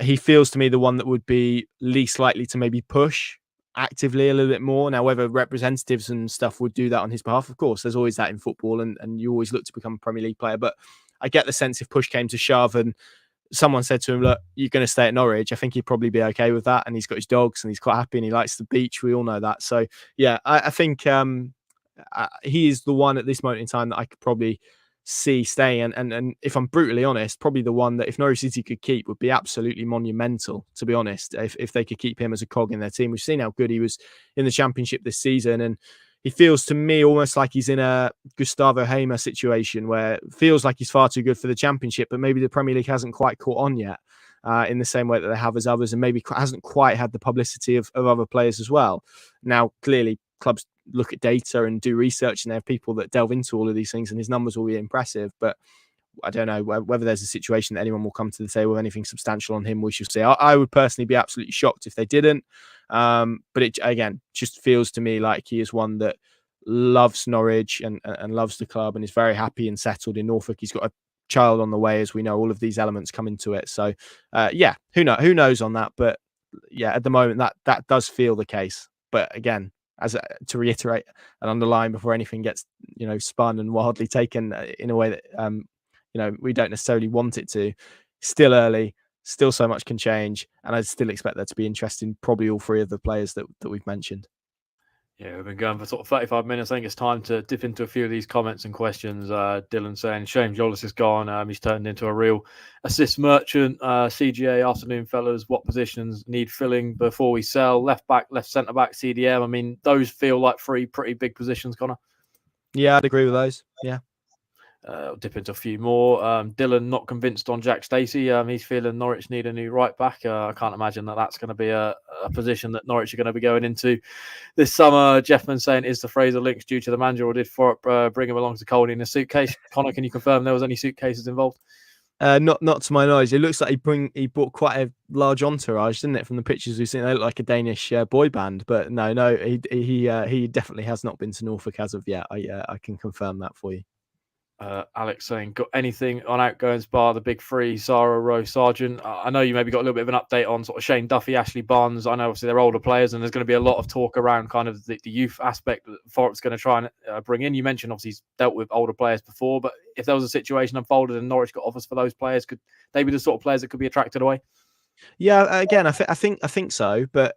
He feels to me the one that would be least likely to maybe push actively a little bit more. Now, whether representatives and stuff would do that on his behalf, of course, there's always that in football, and you always look to become a Premier League player. But I get the sense if push came to shove and someone said to him, look, you're going to stay at Norwich, I think he'd probably be okay with that. And he's got his dogs and he's quite happy and he likes the beach. We all know that. So, yeah, I think he is the one at this moment in time that I could probably see staying. And if I'm brutally honest, probably the one that if Norwich City could keep would be absolutely monumental, to be honest, if they could keep him as a cog in their team. We've seen how good he was in the Championship this season. And he feels to me almost like he's in a Gustavo Hamer situation where it feels like he's far too good for the Championship, but maybe the Premier League hasn't quite caught on yet in the same way that they have as others, and maybe hasn't quite had the publicity of other players as well. Now, clearly, clubs look at data and do research, and they have people that delve into all of these things, and his numbers will be impressive. But I don't know whether there's a situation that anyone will come to the table with anything substantial on him. We should see. I would personally be absolutely shocked if they didn't. But it, again, just feels to me like he is one that loves Norwich and loves the club and is very happy and settled in Norfolk. He's got a child on the way, as we know. All of these elements come into it. So, yeah, who knows on that? But yeah, at the moment, that does feel the case. But again, to reiterate and underline before anything gets spun and wildly taken in a way that we don't necessarily want it to. Still early, still so much can change, and I still expect there to be interest in probably all three of the players that we've mentioned. Yeah, we've been going for sort of 35 minutes. I think it's time to dip into a few of these comments and questions. Dylan saying, shame Jolis is gone. He's turned into a real assist merchant. CGA, afternoon, fellas. What positions need filling before we sell? Left back, left centre back, CDM. I mean, those feel like three pretty big positions, Connor. Yeah, I'd agree with those. Yeah. I'll dip into a few more. Dylan not convinced on Jack Stacey. He's feeling Norwich need a new right back. I can't imagine that's going to be a position that Norwich are going to be going into this summer. Jeffman saying, is the Frese links due to the manager, or did Forup bring him along to Colney in a suitcase? Connor, can you confirm there was any suitcases involved? Not to my knowledge. It looks like he brought quite a large entourage, didn't it? From the pictures we've seen, they look like a Danish boy band. But no, he definitely has not been to Norfolk as of yet. I can confirm that for you. Alex saying, got anything on outgoings bar the big three, Sara, Rowe, Sargent? I know you maybe got a little bit of an update on sort of Shane Duffy, Ashley Barnes. I know obviously they're older players, and there's going to be a lot of talk around kind of the youth aspect that Forup's going to try and bring in. You mentioned obviously he's dealt with older players before, but if there was a situation unfolded and Norwich got offers for those players, could they be the sort of players that could be attracted away? Yeah, again, I think so, but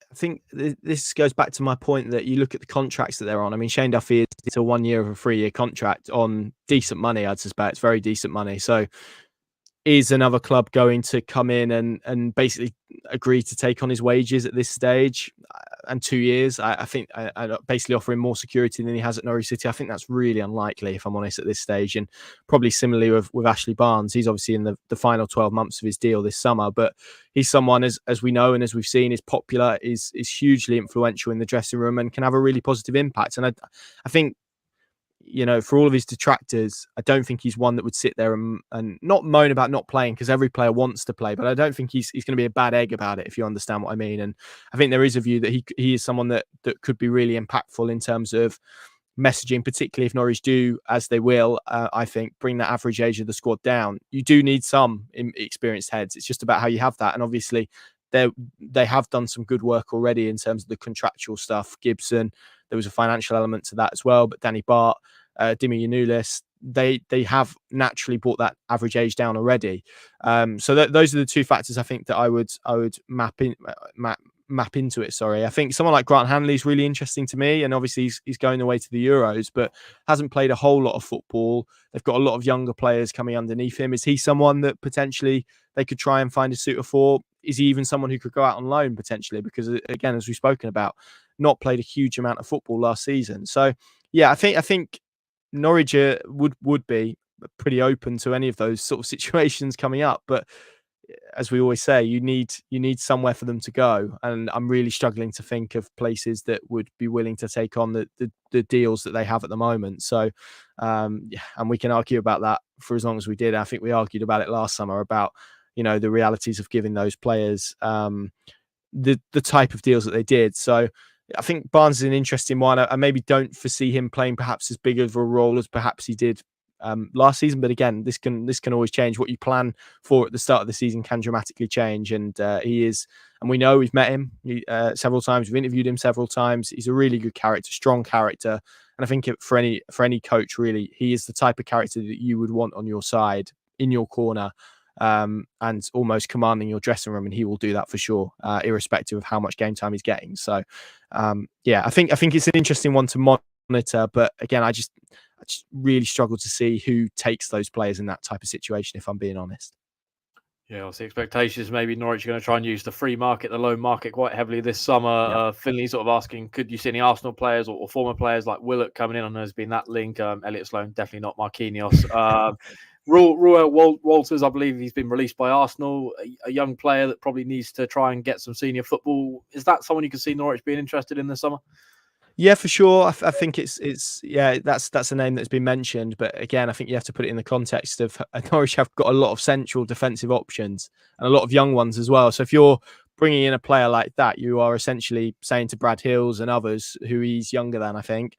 I think this goes back to my point that you look at the contracts that they're on. I mean, Shane Duffy is a 1 year of a 3-year contract on decent money, I'd suspect. It's very decent money. So is another club going to come in and basically agree to take on his wages at this stage? And 2 years, I think I basically offer him more security than he has at Norwich City. I think that's really unlikely, if I'm honest, at this stage. And probably similarly with Ashley Barnes. He's obviously in the final 12 months of his deal this summer, but he's someone, as we know and as we've seen, is popular, is hugely influential in the dressing room and can have a really positive impact. And I think, for all of his detractors, I don't think he's one that would sit there and not moan about not playing, because every player wants to play, but I don't think he's going to be a bad egg about it, if you understand what I mean. And I think there is a view that he is someone that could be really impactful in terms of messaging, particularly if Norwich do, as they will, I think, bring that average age of the squad down. You do need some experienced heads. It's just about how you have that. And obviously they have done some good work already in terms of the contractual stuff. Gibson, there was a financial element to that as well, but Danny Bart, Dimi Yanulis, they have naturally brought that average age down already. So those are the two factors I think that I would map into it. I think someone like Grant Hanley is really interesting to me, and obviously he's going away to the Euros, but hasn't played a whole lot of football. They've got a lot of younger players coming underneath him. Is he someone that potentially they could try and find a suitor for? Is he even someone who could go out on loan potentially? Because again, as we've spoken about, not played a huge amount of football last season. So yeah, I think Norwich would be pretty open to any of those sort of situations coming up. But as we always say, you need somewhere for them to go, and I'm really struggling to think of places that would be willing to take on the deals that they have at the moment. So and we can argue about that for as long as we did. I think we argued about it last summer about the realities of giving those players the type of deals that they did. So I think Barnes is an interesting one. I maybe don't foresee him playing perhaps as big of a role as perhaps he did last season. But again, this can always change. What you plan for at the start of the season can dramatically change. And he is, and we know, we've met him several times. We've interviewed him several times. He's a really good character, strong character. And I think for any coach, really, he is the type of character that you would want on your side, in your corner, and almost commanding your dressing room, and he will do that for sure, irrespective of how much game time he's getting. So, I think it's an interesting one to monitor. But again, I just really struggle to see who takes those players in that type of situation, if I'm being honest. Yeah, obviously expectations maybe Norwich are going to try and use the free market, the loan market quite heavily this summer. Yeah. Finley sort of asking, could you see any Arsenal players or former players like Willock coming in? I know there's been that link. Elliot Sloan, definitely not Marquinhos. Rowe Walters, I believe he's been released by Arsenal, a young player that probably needs to try and get some senior football. Is that someone you can see Norwich being interested in this summer? Yeah, for sure. I think it's that's a name that's been mentioned, but again, I think you have to put it in the context of Norwich have got a lot of central defensive options and a lot of young ones as well. So if you're bringing in a player like that, you are essentially saying to Brad Hills and others who he's younger than, I think,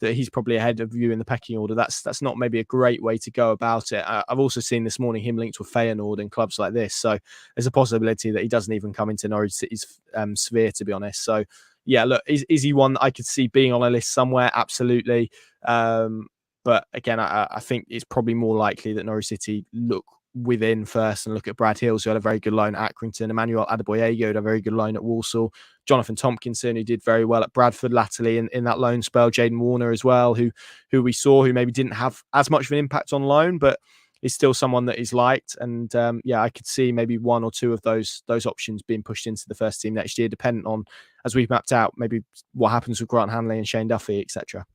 that he's probably ahead of you in the pecking order. That's not maybe a great way to go about it. I've also seen this morning him linked with Feyenoord and clubs like this. So there's a possibility that he doesn't even come into Norwich City's sphere, to be honest. So yeah, look, is he one that I could see being on a list somewhere? Absolutely. But again, I think it's probably more likely that Norwich City look within first and look at Brad Hills, who had a very good loan at Accrington, Emmanuel Adebayo had a very good loan at Walsall, Jonathan Tompkinson, who did very well at Bradford latterly in that loan spell, Jaden Warner as well, who we saw, who maybe didn't have as much of an impact on loan, but is still someone that is liked. And I could see maybe one or two of those options being pushed into the first team next year, dependent on, as we've mapped out, maybe what happens with Grant Hanley and Shane Duffy, etc.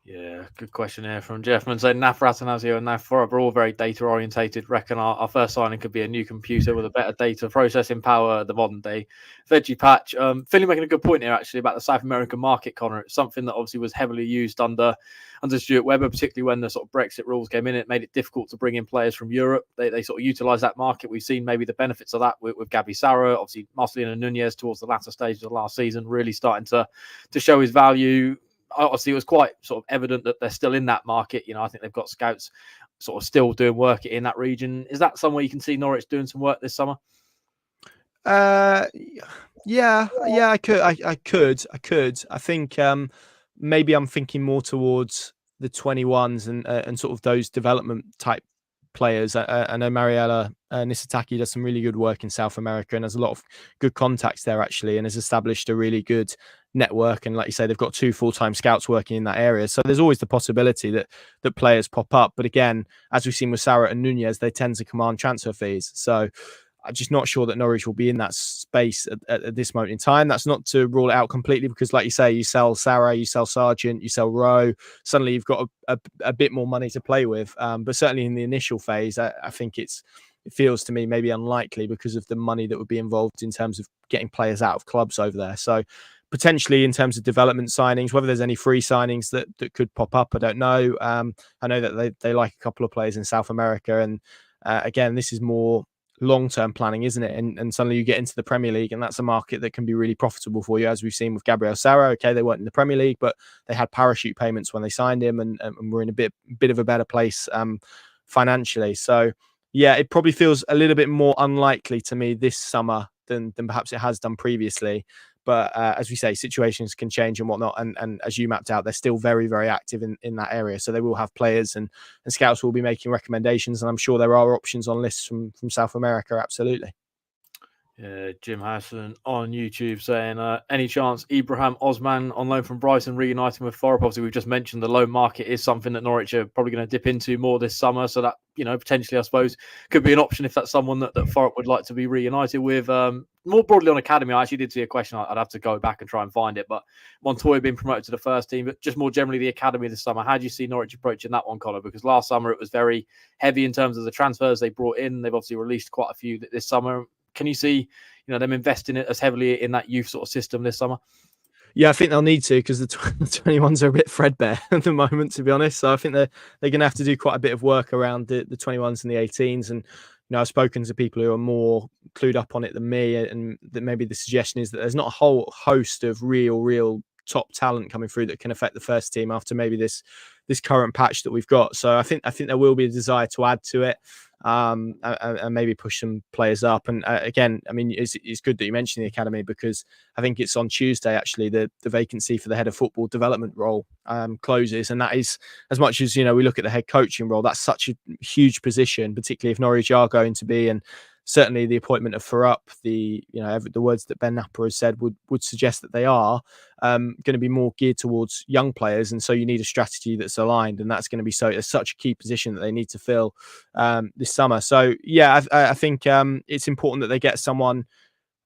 Yeah, good question here from Jeffman. So Naf Ratanazio and Naf Forab are all very data orientated. Reckon our first signing could be a new computer with a better data processing power, the modern day veggie patch. Finley making a good point here actually about the South American market, Connor. It's something that obviously was heavily used under Stuart Webber, particularly when the sort of Brexit rules came in. It made it difficult to bring in players from Europe. They sort of utilised that market. We've seen maybe the benefits of that with Gabriel Sara, obviously Marcelino Nunez towards the latter stages of last season, really starting to show his value. Obviously, it was quite sort of evident that they're still in that market. I think they've got scouts sort of still doing work in that region. Is that somewhere you can see Norwich doing some work this summer? I could. I think maybe I'm thinking more towards the 21s and sort of those development type players. I know Mariella Nisataki does some really good work in South America and has a lot of good contacts there actually, and has established a really good network. And like you say, they've got 2 full-time scouts working in that area. So there's always the possibility that players pop up. But again, as we've seen with Sara and Nunez, they tend to command transfer fees. So I'm just not sure that Norwich will be in that space at this moment in time. That's not to rule it out completely, because like you say, you sell Sara, you sell Sargent, you sell Rowe, suddenly you've got a bit more money to play with. But certainly in the initial phase, I think it feels to me maybe unlikely because of the money that would be involved in terms of getting players out of clubs over there. So potentially in terms of development signings, whether there's any free signings that could pop up, I don't know. I know that they like a couple of players in South America. And again, this is more long-term planning, isn't it? And suddenly you get into the Premier League, and that's a market that can be really profitable for you, as we've seen with Gabriel Sara. Okay, they weren't in the Premier League, but they had parachute payments when they signed him, and were in a bit of a better place financially. So yeah, it probably feels a little bit more unlikely to me this summer than perhaps it has done previously. But as we say, situations can change and whatnot. And as you mapped out, they're still very, very active in that area. So they will have players and scouts will be making recommendations. And I'm sure there are options on lists from South America. Absolutely. Yeah, Jim Hassan on YouTube saying, any chance Ibrahim Osman on loan from Brighton reuniting with Forest? Obviously, we've just mentioned the loan market is something that Norwich are probably going to dip into more this summer. So that, potentially, I suppose, could be an option if that's someone that Forest would like to be reunited with. More broadly on academy, I actually did see a question. I'd have to go back and try and find it. But Montoya being promoted to the first team, but just more generally the academy this summer. How do you see Norwich approaching that one, Connor? Because last summer it was very heavy in terms of the transfers they brought in. They've obviously released quite a few this summer. Can you see, them investing it as heavily in that youth sort of system this summer? Yeah, I think they'll need to, because the 21s are a bit threadbare at the moment, to be honest. So I think they're going to have to do quite a bit of work around the 21s and the 18s. And I've spoken to people who are more clued up on it than me, and that maybe the suggestion is that there's not a whole host of real top talent coming through that can affect the first team after maybe this this current patch that we've got. So I think there will be a desire to add to it. And maybe push some players up. And again, I mean, it's good that you mentioned the academy, because I think it's on Tuesday, actually, the vacancy for the head of football development role closes. And that is, as much as, we look at the head coaching role, that's such a huge position, particularly if Norwich are going to be, and certainly the appointment of Farup, the words that Ben Napper has said would suggest that they are going to be more geared towards young players. And so you need a strategy that's aligned, and that's going to be such a key position that they need to fill this summer. So yeah, I think it's important that they get someone,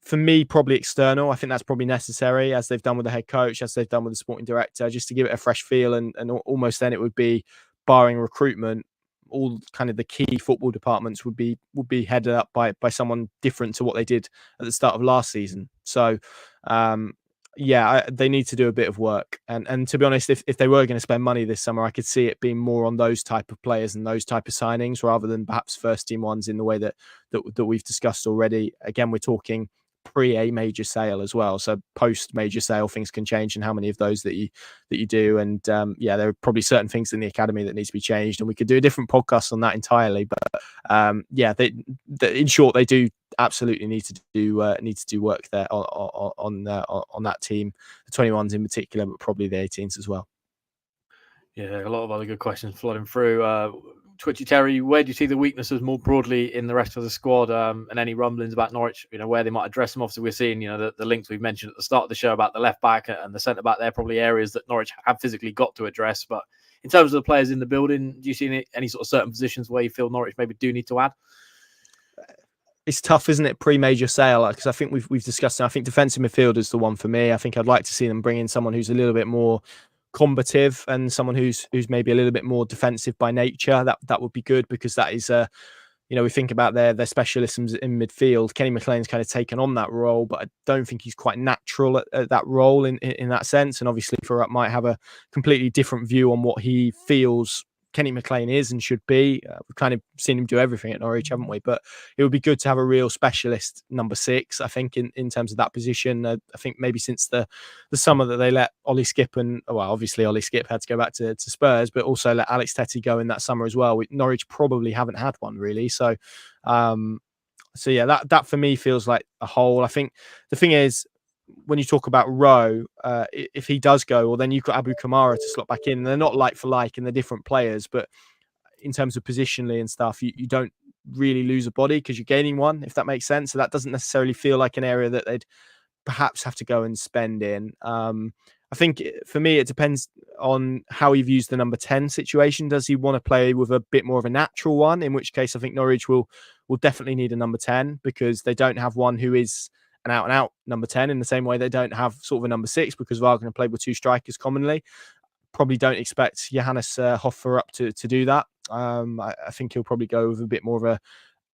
for me, probably external. I think that's probably necessary, as they've done with the head coach, as they've done with the sporting director, just to give it a fresh feel. And almost then it would be, barring recruitment, all kind of the key football departments would be headed up by someone different to what they did at the start of last season. So they need to do a bit of work. And to be honest, if they were going to spend money this summer, I could see it being more on those type of players and those type of signings, rather than perhaps first team ones in the way that we've discussed already. Again, we're talking pre a major sale as well, so post major sale things can change, and how many of those that you do. And there are probably certain things in the academy that needs to be changed, and we could do a different podcast on that entirely. But in short, they do absolutely need to do work there on that team, the 21s in particular, but probably the 18s as well. Yeah, a lot of other good questions flooding through. Twitchy Terry, where do you see the weaknesses more broadly in the rest of the squad, and any rumblings about Norwich, where they might address them? Obviously, we're seeing, the links we've mentioned at the start of the show about the left back and the centre back. They're probably areas that Norwich have physically got to address. But in terms of the players in the building, do you see any sort of certain positions where you feel Norwich maybe do need to add? It's tough, isn't it, pre-major sale? Because I think we've discussed it. I think defensive midfield is the one for me. I think I'd like to see them bring in someone who's a little bit more combative, and someone who's maybe a little bit more defensive by nature. That would be good, because that is we think about their specialisms in midfield. Kenny McLean's kind of taken on that role, but I don't think he's quite natural at that role in that sense. And obviously Farup might have a completely different view on what he feels Kenny McLean is and should be. We've kind of seen him do everything at Norwich, haven't we? But it would be good to have a real specialist number 6, I think, in terms of that position. I think maybe since the summer that they let Ollie Skipp, and obviously Ollie Skipp had to go back to Spurs, but also let Alex Tettey go in that summer as well. Norwich probably haven't had one really. So that for me feels like a hole. I think the thing is, when you talk about Rowe, if he does go, well, then you've got Abu Kamara to slot back in. They're not like for like, and they're different players, but in terms of positionally and stuff, you don't really lose a body because you're gaining one, if that makes sense. So that doesn't necessarily feel like an area that they'd perhaps have to go and spend in. I think for me, it depends on how he views the number 10 situation. Does he want to play with a bit more of a natural one? In which case, I think Norwich will definitely need a number 10, because they don't have one who is an out-and-out number 10 in the same way they don't have sort of a number 6, because Wagner played with 2 strikers commonly. Probably don't expect Johannes Hoffer up to do that. I think he'll probably go with a bit more of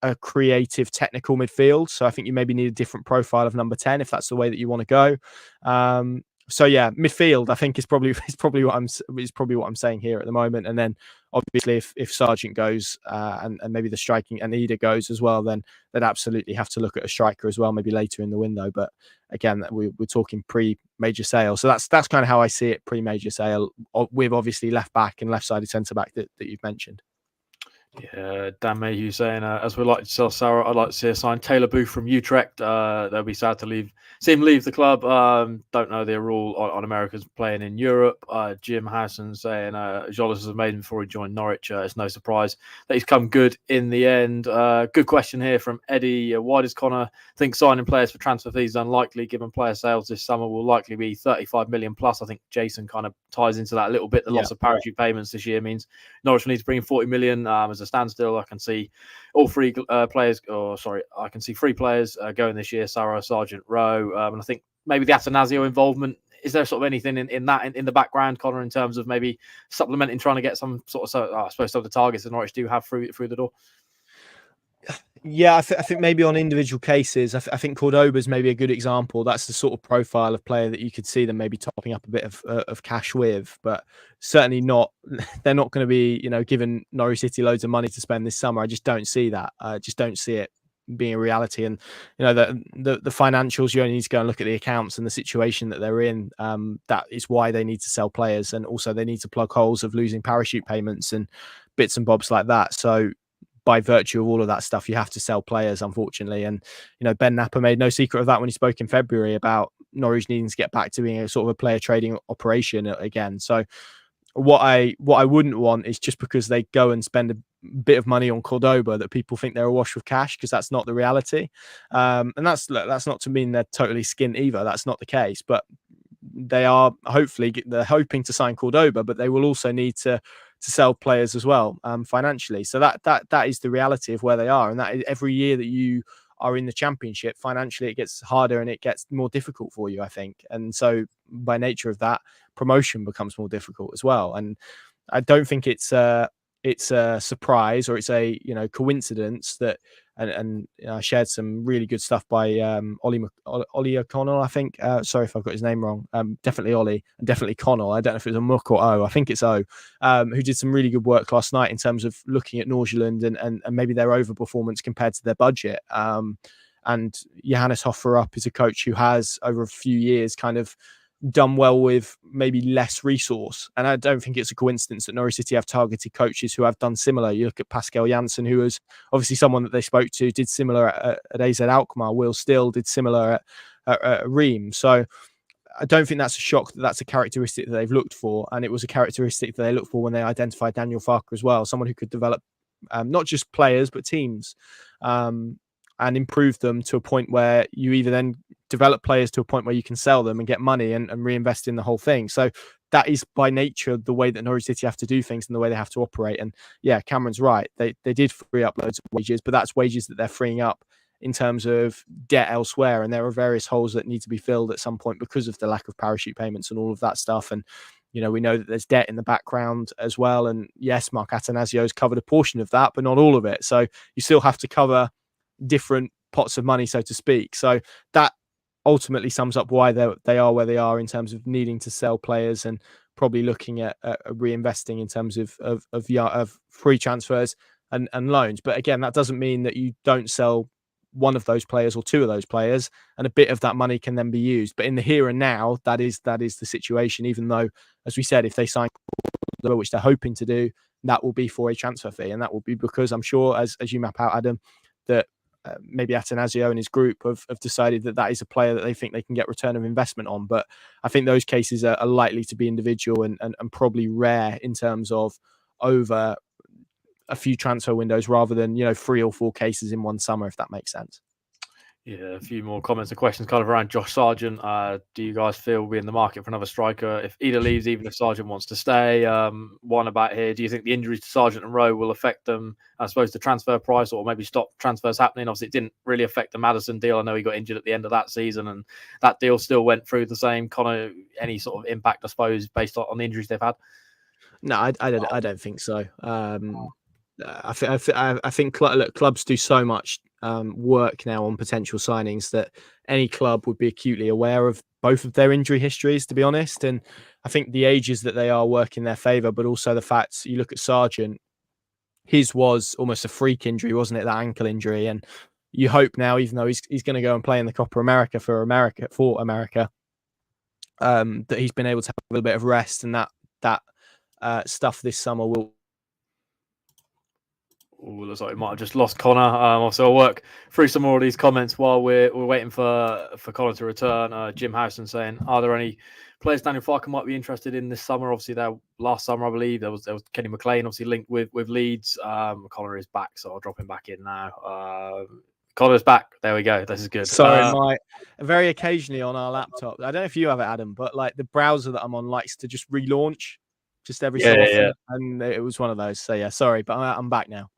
a creative technical midfield. So I think you maybe need a different profile of number 10 if that's the way that you want to go. So yeah, midfield I think is probably what I'm saying here at the moment. And then obviously if Sargent goes and maybe the striking and Idah goes as well, then they'd absolutely have to look at a striker as well, maybe later in the window. But again, we're talking pre-major sale. So that's kind of how I see it pre-major sale, with obviously left back and left-sided centre back that you've mentioned. Yeah, Dan Mayhew saying, as we like to sell Sarah, I'd like to see a sign Taylor Booth from Utrecht. They'll be sad to see him leave the club. Don't know the rule on Americans playing in Europe. Jim Hassan saying, Jolis was amazing before he joined Norwich. It's no surprise that he's come good in the end. Good question here from Eddie. Why does Connor think signing players for transfer fees is unlikely, given player sales this summer will likely be 35 million plus? I think Jason kind of ties into that a little bit. The loss of parachute payments this year means Norwich needs to bring in 40 million as a standstill. I can see all 3 players, I can see 3 players going this year: Sara, Sargent, Rowe, and I think maybe the Atanasio involvement. Is there sort of anything in the background, Connor, in terms of maybe supplementing, trying to get some sort of, I suppose, some of the targets that Norwich do have through the door? Yeah, I think maybe on individual cases, I think Cordoba's maybe a good example. That's the sort of profile of player that you could see them maybe topping up a bit of cash with, but certainly not. They're not going to be, giving Norwich City loads of money to spend this summer. I just don't see that. I just don't see it being a reality. And the financials, you only need to go and look at the accounts and the situation that they're in. That is why they need to sell players, and also they need to plug holes of losing parachute payments and bits and bobs like that. So by virtue of all of that stuff, you have to sell players, unfortunately. And Ben Napper made no secret of that when he spoke in February about Norwich needing to get back to being a sort of a player trading operation again. So what I wouldn't want is just because they go and spend a bit of money on Cordoba that people think they're awash with cash, because that's not the reality. And that's not to mean they're totally skint either. That's not the case. But they're hoping to sign Cordoba, but they will also need to sell players as well, financially. So that is the reality of where they are. And that is, every year that you are in the Championship, financially it gets harder and it gets more difficult for you, I think. And so by nature of that, promotion becomes more difficult as well. And I don't think it's a surprise, or it's a coincidence that, and I shared some really good stuff by Ollie O'Connell, I think. Sorry if I've got his name wrong. Definitely Ollie, and definitely Connell. I don't know if it was a muck or O. I think it's O. Who did some really good work last night in terms of looking at Nordsjælland and maybe their overperformance compared to their budget. And Johannes Hofferup is a coach who has, over a few years, kind of done well with maybe less resource. And I don't think it's a coincidence that Norwich City have targeted coaches who have done similar. You look at Pascal Janssen, who was obviously someone that they spoke to, did similar at AZ Alkmaar. Will Still did similar at Reims. So I don't think that's a shock that that's a characteristic that they've looked for. And it was a characteristic that they looked for when they identified Daniel Farke as well, someone who could develop not just players, but teams, and improve them to a point where you either then develop players to a point where you can sell them and get money and reinvest in the whole thing. So that is by nature the way that Norwich City have to do things and the way they have to operate. And yeah, Cameron's right. They did free up loads of wages, but that's wages that they're freeing up in terms of debt elsewhere. And there are various holes that need to be filled at some point because of the lack of parachute payments and all of that stuff. And we know that there's debt in the background as well. And yes, Mark Atanasio's covered a portion of that, but not all of it. So you still have to cover different pots of money, so to speak. So that ultimately sums up why they are where they are in terms of needing to sell players and probably looking at reinvesting in terms of free transfers and loans. But again, that doesn't mean that you don't sell one of those players or two of those players, and a bit of that money can then be used. But in the here and now, that is the situation. Even though, as we said, if they sign, which they're hoping to do, that will be for a transfer fee, and that will be because I'm sure, as you map out, Adam, that maybe Atanasio and his group have decided that is a player that they think they can get return of investment on. But I think those cases are likely to be individual and probably rare in terms of over a few transfer windows rather than 3 or 4 cases in one summer, if that makes sense. Yeah, a few more comments and questions kind of around Josh Sargent. Do you guys feel we'll be in the market for another striker if Idah leaves, even if Sargent wants to stay? One about here, do you think the injuries to Sargent and Rowe will affect them, I suppose, the transfer price, or maybe stop transfers happening? Obviously, it didn't really affect the Maddison deal. I know he got injured at the end of that season, and that deal still went through the same kind of any sort of impact, I suppose, based on the injuries they've had. No, I don't think so. I think clubs do so much work now on potential signings that any club would be acutely aware of both of their injury histories, to be honest. And I think the ages that they are work in their favour, but also the fact you look at Sargent, his was almost a freak injury, wasn't it? That ankle injury. And you hope now, even though he's going to go and play in the Copa America for America, that he's been able to have a little bit of rest, and that stuff this summer will. Looks like we might have just lost Connor. So I'll work through some more of these comments while we're waiting for Connor to return. Jim Howson saying, are there any players Daniel Farke might be interested in this summer? Obviously, last summer, I believe, there was Kenny McLean, obviously linked with Leeds. Connor is back, so I'll drop him back in now. Connor's back. There we go. This is good. Sorry, very occasionally on our laptop, I don't know if you have it, Adam, but like the browser that I'm on likes to just relaunch just every so often. And it was one of those. So yeah, sorry, but I'm back now.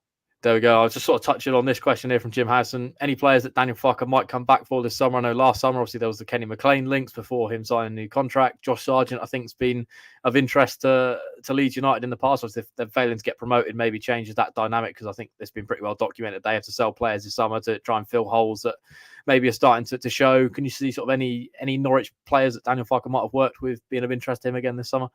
There we go. I was just sort of touching on this question here from Jim Howson. Any players that Daniel Farke might come back for this summer? I know last summer, obviously, there was the Kenny McLean links before him signing a new contract. Josh Sargent, I think, has been of interest to Leeds United in the past. Obviously, if they're failing to get promoted, maybe changes that dynamic, because I think it's been pretty well documented. They have to sell players this summer to try and fill holes that maybe are starting to show. Can you see sort of any Norwich players that Daniel Farke might have worked with being of interest to him again this summer?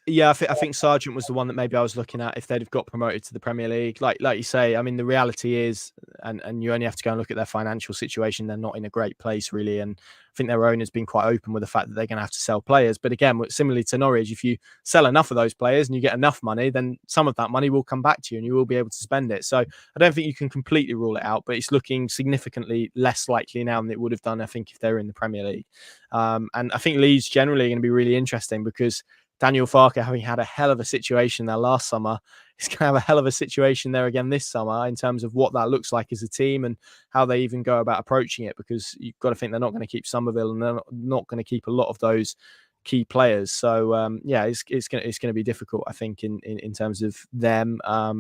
Yeah, I think Sargent was the one that maybe I was looking at if they'd have got promoted to the Premier League. Like you say, I mean, the reality is, and you only have to go and look at their financial situation. They're not in a great place, really. And I think their owner's been quite open with the fact that they're going to have to sell players. But again, similarly to Norwich, if you sell enough of those players and you get enough money, then some of that money will come back to you and you will be able to spend it. So I don't think you can completely rule it out, but it's looking significantly less likely now than it would have done, I think, if they were in the Premier League. And I think Leeds generally are going to be really interesting because Daniel Farke, having had a hell of a situation there last summer, is going to have a hell of a situation there again this summer in terms of what that looks like as a team and how they even go about approaching it, because you've got to think they're not going to keep Somerville and they're not going to keep a lot of those key players. So, it's going to be difficult, I think, in terms of them. I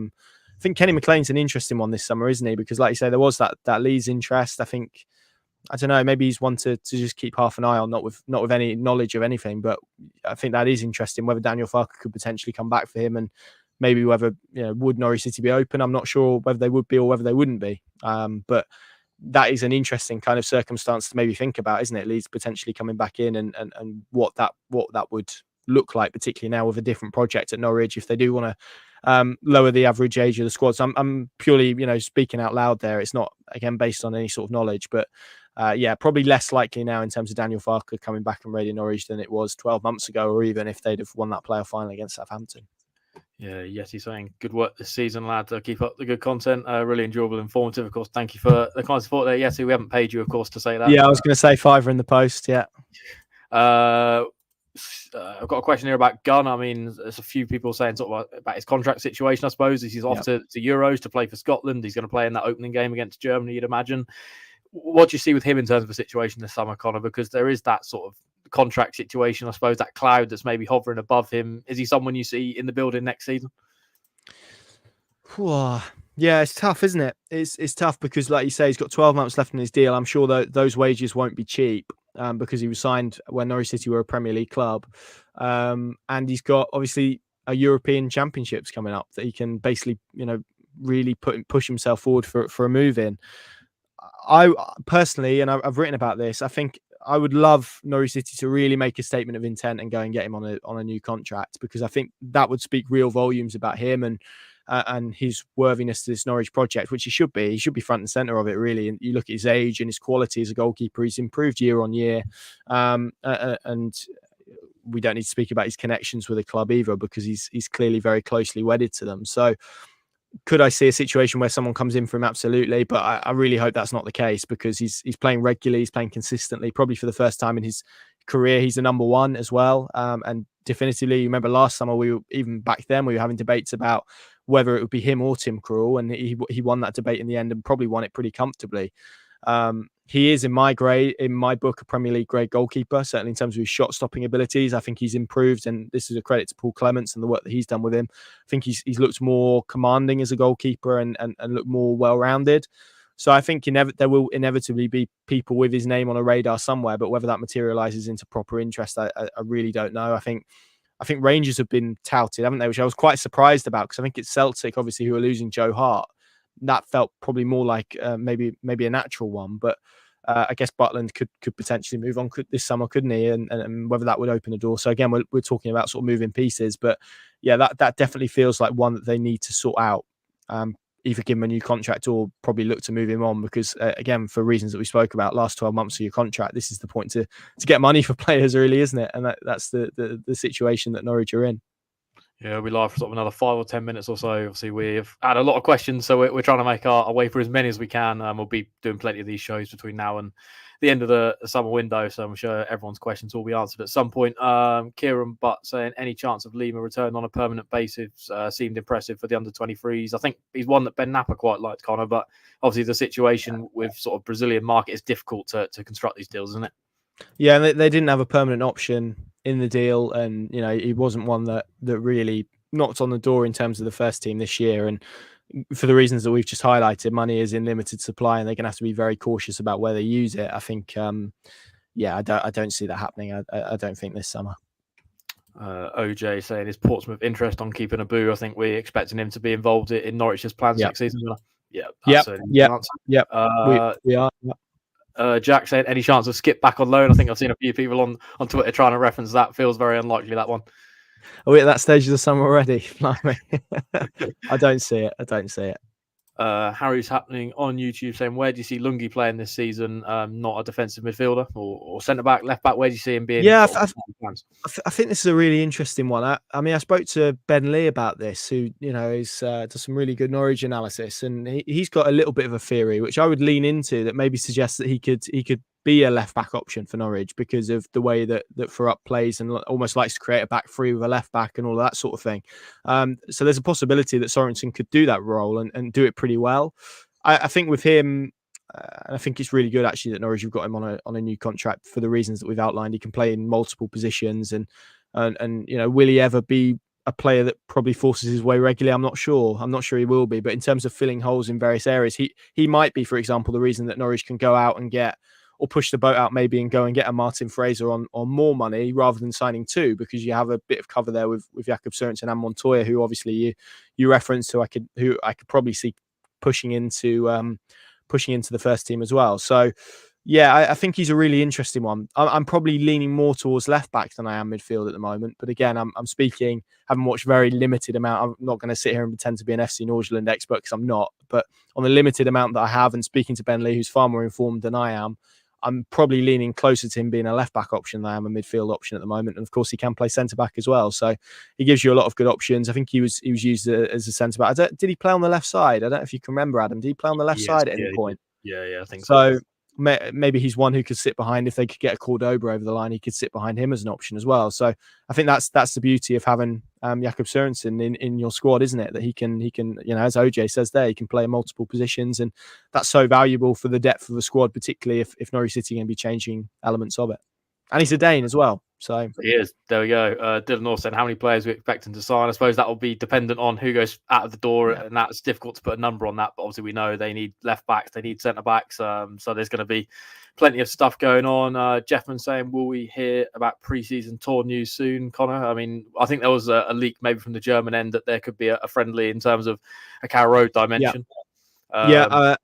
think Kenny McLean's an interesting one this summer, isn't he? Because like you say, there was that Leeds interest. I don't know, maybe he's one to just keep half an eye on, not with any knowledge of anything, but I think that is interesting, whether Daniel Farke could potentially come back for him, and maybe whether, would Norwich City be open? I'm not sure whether they would be or whether they wouldn't be. But that is an interesting kind of circumstance to maybe think about, isn't it? Leeds potentially coming back in and what that would look like, particularly now with a different project at Norwich, if they do want to lower the average age of the squad. So I'm purely, speaking out loud there. It's not, again, based on any sort of knowledge, but probably less likely now in terms of Daniel Farke coming back and raiding Norwich than it was 12 months ago, or even if they'd have won that playoff final against Southampton. Yeah, Yeti saying good work this season, lad. Keep up the good content. Really enjoyable, informative. Of course, thank you for the kind support there, Yeti. We haven't paid you, of course, to say that. Yeah, I was going to say £5 in the post. Yeah. I've got a question here about Gunn. I mean, there's a few people saying sort of about his contract situation, I suppose. He's off to Euros to play for Scotland. He's going to play in that opening game against Germany, you'd imagine. What do you see with him in terms of the situation this summer, Connor? Because there is that sort of contract situation, I suppose, that cloud that's maybe hovering above him. Is he someone you see in the building next season? Yeah, it's tough, isn't it? It's tough because, like you say, he's got 12 months left in his deal. I'm sure that those wages won't be cheap because he was signed when Norwich City were a Premier League club. And he's got, obviously, a European Championships coming up that he can basically, really push himself forward for a move in. I personally, and I've written about this, I think I would love Norwich City to really make a statement of intent and go and get him on a new contract, because I think that would speak real volumes about him and his worthiness to this Norwich project, which he should be. He should be front and centre of it, really. And you look at his age and his quality as a goalkeeper, he's improved year on year. And we don't need to speak about his connections with the club either, because he's clearly very closely wedded to them. So could I see a situation where someone comes in for him? Absolutely. But I really hope that's not the case, because he's playing regularly, he's playing consistently, probably for the first time in his career. He's the number one as well. And definitively, you remember last summer, we were having debates about whether it would be him or Tim Krul, and he won that debate in the end and probably won it pretty comfortably. He is, in my book, a Premier League grade goalkeeper, certainly in terms of his shot stopping abilities. I think he's improved, and this is a credit to Paul Clements and the work that he's done with him. I think he's looked more commanding as a goalkeeper and looked more well-rounded. So I think there will inevitably be people with his name on a radar somewhere, but whether that materialises into proper interest, I really don't know. I think Rangers have been touted, haven't they? Which I was quite surprised about, because I think it's Celtic, obviously, who are losing Joe Hart. That felt probably more like maybe a natural one, but I guess Butland could potentially move on this summer, couldn't he? And whether that would open the door. So again, we're talking about sort of moving pieces, but yeah, that definitely feels like one that they need to sort out. Either give him a new contract or probably look to move him on, because again, for reasons that we spoke about, last 12 months of your contract, this is the point to get money for players, really, isn't it? And that's the situation that Norwich are in. Yeah, we'll be live for sort of another 5 or 10 minutes or so. Obviously, we've had a lot of questions, so we're trying to make our way through as many as we can. We'll be doing plenty of these shows between now and the end of the summer window, so I'm sure everyone's questions will be answered at some point. Kieran Butt saying, any chance of Lima return on a permanent basis? Seemed impressive for the under-23s. I think he's one that Ben Napper quite liked, Connor, but obviously the situation with sort of Brazilian market is difficult to construct these deals, isn't it? Yeah, and they didn't have a permanent option in the deal, and he wasn't one that really knocked on the door in terms of the first team this year. And for the reasons that we've just highlighted, money is in limited supply, and they're going to have to be very cautious about where they use it. I think, I don't see that happening. I don't think this summer. OJ saying, is Portsmouth interest on keeping Abu? I think we're expecting him to be involved in Norwich's plans next season. Yeah. We are. Jack said, any chance of Skip back on loan? I think I've seen a few people on Twitter trying to reference that. Feels very unlikely, that one. Are we at that stage of the summer already? I don't see it. Harry's happening on YouTube saying, where do you see Lungi playing this season? Not a defensive midfielder or centre back, left back. Where do you see him being? Yeah, I I think this is a really interesting one. I mean, I spoke to Ben Lee about this, who is does some really good Norwich analysis, and he's got a little bit of a theory which I would lean into that maybe suggests that he could be a left back option for Norwich because of the way that Farrup plays and almost likes to create a back three with a left back and all of that sort of thing. So there's a possibility that Sorensen could do that role and do it pretty well. I think with him. And I think it's really good actually that Norwich have got him on a new contract for the reasons that we've outlined. He can play in multiple positions, and will he ever be a player that probably forces his way regularly? I'm not sure he will be, but in terms of filling holes in various areas, he might be, for example, the reason that Norwich can go out and get or push the boat out maybe and go and get a Martin Frese on more money rather than signing two, because you have a bit of cover there with Jakob Sørensen and Montoya, who obviously you referenced, who I could probably see pushing into the first team as well. So yeah, I think he's a really interesting one. I'm probably leaning more towards left back than I am midfield at the moment. But again, I'm speaking, having watched very limited amount. I'm not going to sit here and pretend to be an FC Nordsjælland expert because I'm not. But on the limited amount that I have, and speaking to Ben Lee, who's far more informed than I am, I'm probably leaning closer to him being a left back option than I am a midfield option at the moment. And of course, he can play centre back as well, so he gives you a lot of good options. I think he was used as a centre back. Did he play on the left side? I don't know if you can remember, Adam. Did he play on the left side at any point? Yeah, I think so. Maybe he's one who could sit behind. If they could get a Cordoba over the line, he could sit behind him as an option as well. So I think that's the beauty of having Jakob Sørensen in your squad, isn't it? That he can as OJ says there, he can play in multiple positions, and that's so valuable for the depth of the squad, particularly if Norwich City can be changing elements of it. And he's a Dane as well. So he is. There we go. Dylan North said, how many players we expect him to sign? I suppose that will be dependent on who goes out of the door, and that's difficult to put a number on that. But obviously, we know they need left backs, they need centre backs. So there's going to be plenty of stuff going on. Jeffman saying, will we hear about pre-season tour news soon, Connor? I mean, I think there was a leak maybe from the German end that there could be a friendly in terms of a Carrow Road dimension. Yeah.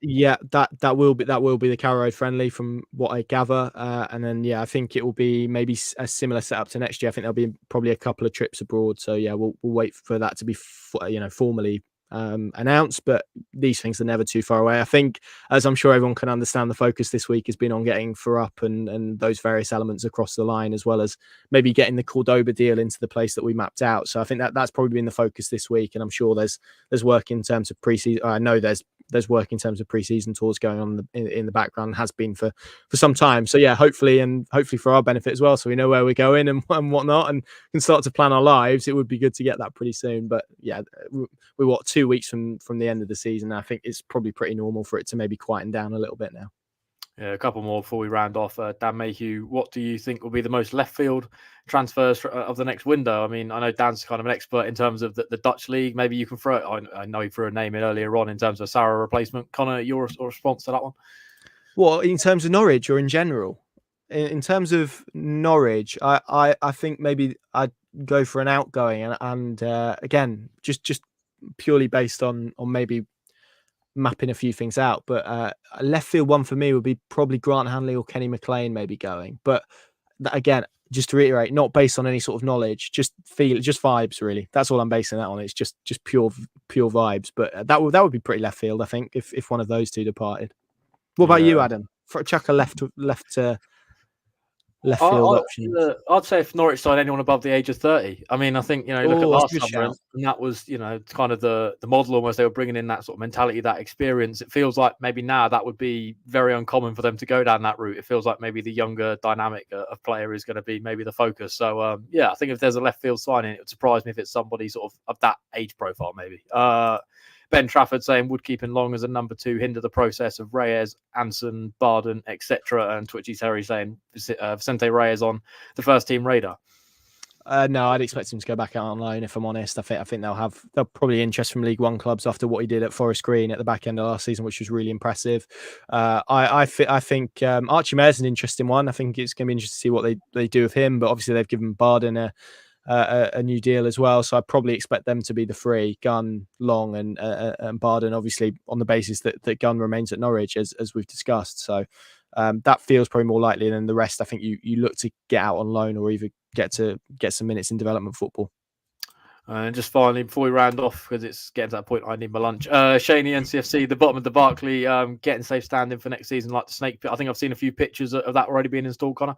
That will be the Carrow Road friendly from what I gather, and then I think it will be maybe a similar setup to next year. I think there'll be probably a couple of trips abroad. So we'll wait for that to be formally announced, but these things are never too far away. I think, as I'm sure everyone can understand, the focus this week has been on getting Farrup and those various elements across the line, as well as maybe getting the Cordoba deal into the place that we mapped out. So I think that's probably been the focus this week, and I'm sure there's work in terms of pre-season. I know there's work in terms of pre-season tours going on in the background, has been for some time. So hopefully for our benefit as well, so we know where we're going and whatnot, and can start to plan our lives. It would be good to get that pretty soon. But we're 2 weeks from the end of the season. I think it's probably pretty normal for it to maybe quieten down a little bit now. Yeah, a couple more before we round off. Dan Mayhew, what do you think will be the most left field transfers of the next window? I mean, I know Dan's kind of an expert in terms of the Dutch league. Maybe you can throw it. I know he threw a name in earlier on in terms of Sara replacement. Connor, your response to that one? Well, in terms of Norwich or in general? In terms of Norwich, I think maybe I'd go for an outgoing, and again, just purely based on maybe mapping a few things out, but a left field one for me would be probably Grant Hanley or Kenny McLean maybe going. But again, just to reiterate, not based on any sort of knowledge, just vibes really. That's all I'm basing that on. It's just pure vibes. But that would be pretty left field, I think, if one of those two departed. What about you, Adam? For chuck a left field option. I'd say if Norwich signed anyone above the age of 30. I mean, I think look at last summer, and that was kind of the model almost. They were bringing in that sort of mentality, that experience. It feels like maybe now that would be very uncommon for them to go down that route. It feels like maybe the younger dynamic of player is going to be maybe the focus. So I think if there's a left field signing, it would surprise me if it's somebody sort of that age profile maybe. Ben Trafford saying, would keeping Long as a number 2 hinder the process of Reyes, Anson, Barden, etc. And Twitchy Terry saying Vicente Reyes on the first team radar. No, I'd expect him to go back out on loan. If I'm honest, I think they'll probably interest from League One clubs after what he did at Forest Green at the back end of last season, which was really impressive. I think Archie Mayor's an interesting one. I think it's going to be interesting to see what they do with him. But obviously they've given Barden a new deal as well, so I probably expect them to be the 3: Gunn, Long, and Barden. Obviously, on the basis that Gunn remains at Norwich, as we've discussed. So that feels probably more likely than the rest. I think you look to get out on loan or either get some minutes in development football. And just finally, before we round off, because it's getting to that point, I need my lunch. Shaney NCFC, the bottom of the Barclay, getting safe standing for next season, like the snake pit. I think I've seen a few pictures of that already being installed, Connor.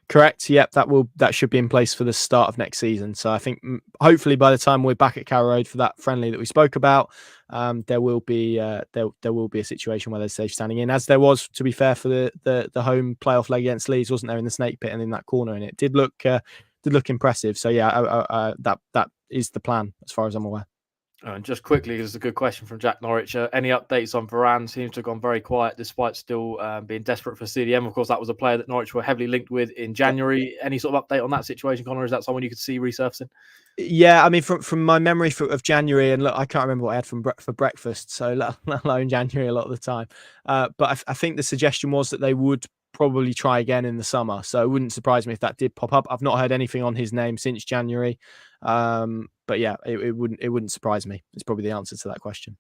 Correct. Yep, that should be in place for the start of next season. So I think hopefully by the time we're back at Carrow Road for that friendly that we spoke about, there will be there will be a situation where there's safe standing in, as there was, to be fair, for the home playoff leg against Leeds, wasn't there, in the snake pit and in that corner, and it did look impressive. So yeah, that is the plan as far as I'm aware. And just quickly, this is a good question from Jack Norwich. Any updates on Varane? Seems to have gone very quiet despite still being desperate for CDM. Of course, that was a player that Norwich were heavily linked with in January. Any sort of update on that situation, Connor? Is that someone you could see resurfacing? Yeah, I mean, from my memory of January, and look, I can't remember what I had for breakfast, so let alone January a lot of the time. But I think the suggestion was that they would probably try again in the summer. So it wouldn't surprise me if that did pop up. I've not heard anything on his name since January. But yeah, it wouldn't surprise me. It's probably the answer to that question.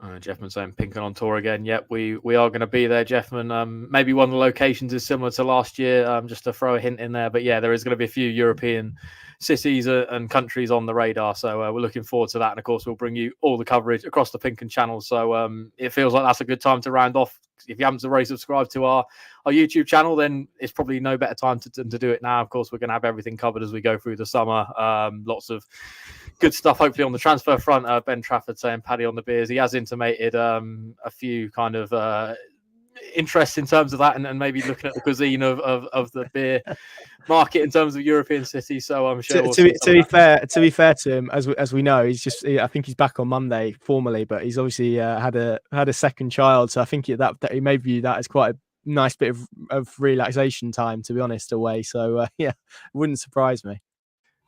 Jeffman saying Pinken on tour again. Yep, we are going to be there, Jeffman. Maybe one of the locations is similar to last year, just to throw a hint in there. But yeah, there is going to be a few European cities and countries on the radar. So we're looking forward to that. And of course, we'll bring you all the coverage across the Pinken channel. So it feels like that's a good time to round off. If you haven't already subscribed to our YouTube channel, then it's probably no better time to do it now. Of course, we're going to have everything covered as we go through the summer. Lots of good stuff, hopefully, on the transfer front. Ben Trafford saying Paddy on the beers. He has intimated a few kind of interests in terms of that, and maybe looking at the cuisine of the beer market in terms of European cities. So I'm sure. To be fair to him, as we know, I think he's back on Monday formally, but he's obviously had a second child, so I think that he may view that as quite a nice bit of relaxation time, to be honest, away. So yeah, it wouldn't surprise me.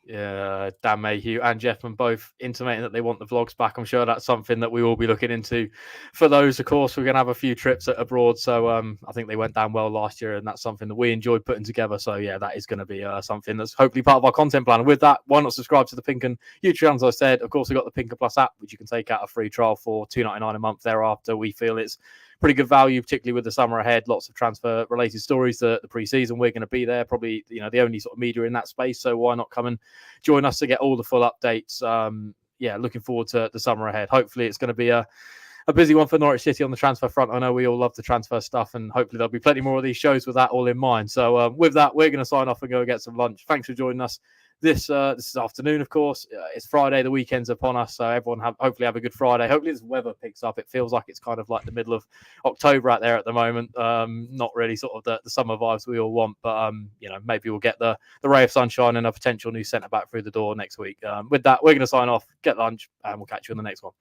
Yeah, Dan Mayhew and Jeffman both intimating that they want the vlogs back. I'm sure that's something that we will be looking into. For those, of course, we're going to have a few trips abroad. So I think they went down well last year, and that's something that we enjoyed putting together. So yeah, that is going to be something that's hopefully part of our content plan. And with that, why not subscribe to the Pinken YouTube channel? As I said, of course, we've got the Pinken Plus app, which you can take out a free trial for $2.99 a month thereafter. We feel it's pretty good value, particularly with the summer ahead. Lots of transfer related stories. The pre-season, we're going to be there, probably the only sort of media in that space. So why not come and join us to get all the full updates? Looking forward to the summer ahead. Hopefully it's going to be a busy one for Norwich City on the transfer front. I know we all love the transfer stuff, and hopefully there'll be plenty more of these shows with that all in mind. So with that, we're going to sign off and go get some lunch. Thanks for joining us this afternoon. Of course, it's Friday, the weekend's upon us, so everyone hopefully have a good Friday. Hopefully this weather picks up. It feels like it's kind of like the middle of October out there at the moment. Not really sort of the summer vibes we all want, but maybe we'll get the ray of sunshine and a potential new centre back through the door next week. With that, we're going to sign off, get lunch, and we'll catch you in the next one.